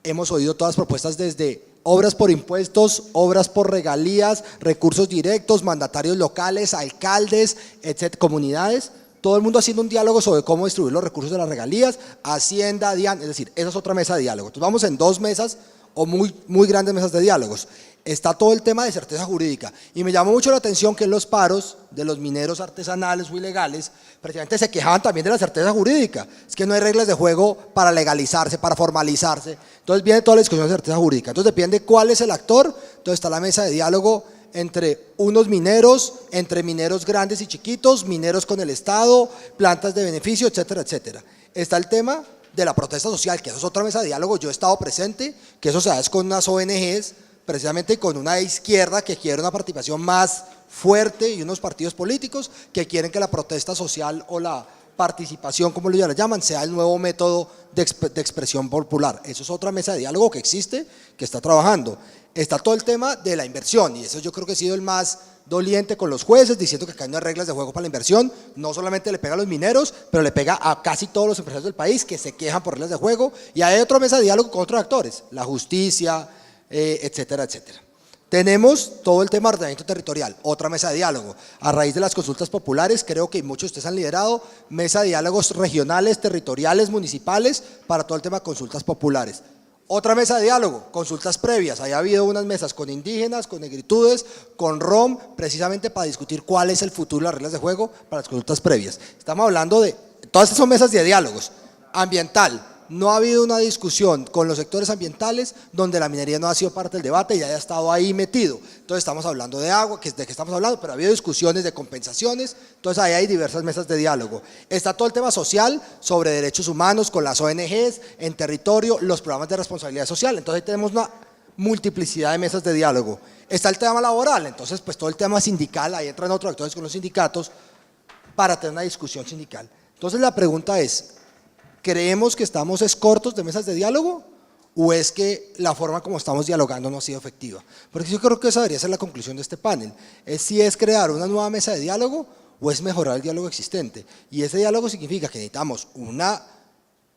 Speaker 5: hemos oído todas las propuestas desde obras por impuestos, obras por regalías, recursos directos, mandatarios locales, alcaldes, etcétera, comunidades, todo el mundo haciendo un diálogo sobre cómo distribuir los recursos de las regalías, Hacienda, DIAN, es decir, esa es otra mesa de diálogo. Entonces vamos en dos mesas o muy grandes mesas de diálogos. Está todo el tema de certeza jurídica y me llamó mucho la atención que en los paros de los mineros artesanales o ilegales precisamente se quejaban también de la certeza jurídica, es que no hay reglas de juego para legalizarse, para formalizarse, entonces viene toda la discusión de certeza jurídica, entonces depende cuál es el actor, entonces está la mesa de diálogo entre unos mineros, entre mineros grandes y chiquitos, mineros con el Estado, plantas de beneficio, etcétera, etcétera. Está el tema de la protesta social, que eso es otra mesa de diálogo, yo he estado presente, que eso se hace con unas ONGs, precisamente con una izquierda que quiere una participación más fuerte y unos partidos políticos que quieren que la protesta social o la participación, como ellos la llaman, sea el nuevo método de expresión popular. Eso es otra mesa de diálogo que existe, que está trabajando. Está todo el tema de la inversión y eso yo creo que ha sido el más doliente con los jueces, diciendo que acá no hay reglas de juego para la inversión, no solamente le pega a los mineros, pero le pega a casi todos los empresarios del país que se quejan por reglas de juego, y hay otra mesa de diálogo con otros actores, la justicia, etcétera, etcétera. Tenemos todo el tema de ordenamiento territorial, otra mesa de diálogo. A raíz de las consultas populares, creo que muchos de ustedes han liderado mesa de diálogos regionales, territoriales, municipales, para todo el tema de consultas populares. Otra mesa de diálogo, consultas previas. Ahí ha habido unas mesas con indígenas, con negritudes, con ROM, precisamente para discutir cuál es el futuro de las reglas de juego para las consultas previas. Estamos hablando de, todas estas son mesas de diálogos. Ambiental, no ha habido una discusión con los sectores ambientales donde la minería no ha sido parte del debate y haya estado ahí metido. Entonces estamos hablando de agua, que es de qué estamos hablando, pero ha habido discusiones de compensaciones, entonces ahí hay diversas mesas de diálogo. Está todo el tema social sobre derechos humanos con las ONGs, en territorio, los programas de responsabilidad social, entonces ahí tenemos una multiplicidad de mesas de diálogo. Está el tema laboral, entonces pues todo el tema sindical, ahí entran otros actores con los sindicatos para tener una discusión sindical. Entonces la pregunta es, ¿creemos que estamos cortos de mesas de diálogo o es que la forma como estamos dialogando no ha sido efectiva? Porque yo creo que esa debería ser la conclusión de este panel, es si es crear una nueva mesa de diálogo o es mejorar el diálogo existente. Y ese diálogo significa que necesitamos una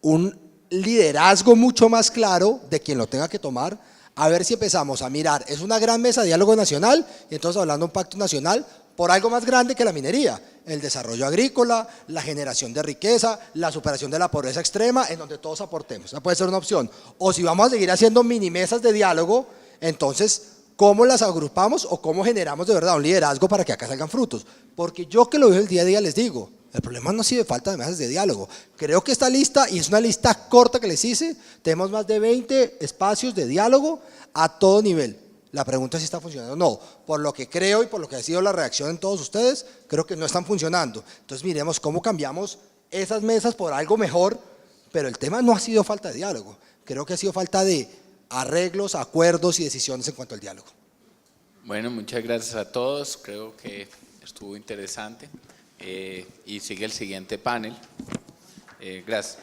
Speaker 5: un liderazgo mucho más claro de quien lo tenga que tomar, a ver si empezamos a mirar, es una gran mesa de diálogo nacional, y entonces hablando de un pacto nacional por algo más grande que la minería, el desarrollo agrícola, la generación de riqueza, la superación de la pobreza extrema, en donde todos aportemos. Esa puede ser una opción. O si vamos a seguir haciendo mini mesas de diálogo, entonces, ¿cómo las agrupamos o cómo generamos de verdad un liderazgo para que acá salgan frutos? Porque yo que lo veo el día a día les digo, el problema no ha sido de falta de mesas de diálogo. Creo que esta lista, y es una lista corta que les hice, tenemos más de 20 espacios de diálogo a todo nivel. La pregunta es si está funcionando o no. Por lo que creo y por lo que ha sido la reacción en todos ustedes, creo que no están funcionando. Entonces miremos cómo cambiamos esas mesas por algo mejor, pero el tema no ha sido falta de diálogo. Creo que ha sido falta de arreglos, acuerdos y decisiones en cuanto al diálogo.
Speaker 4: Bueno, muchas gracias a todos. Creo que estuvo interesante. Y sigue el siguiente panel. Gracias.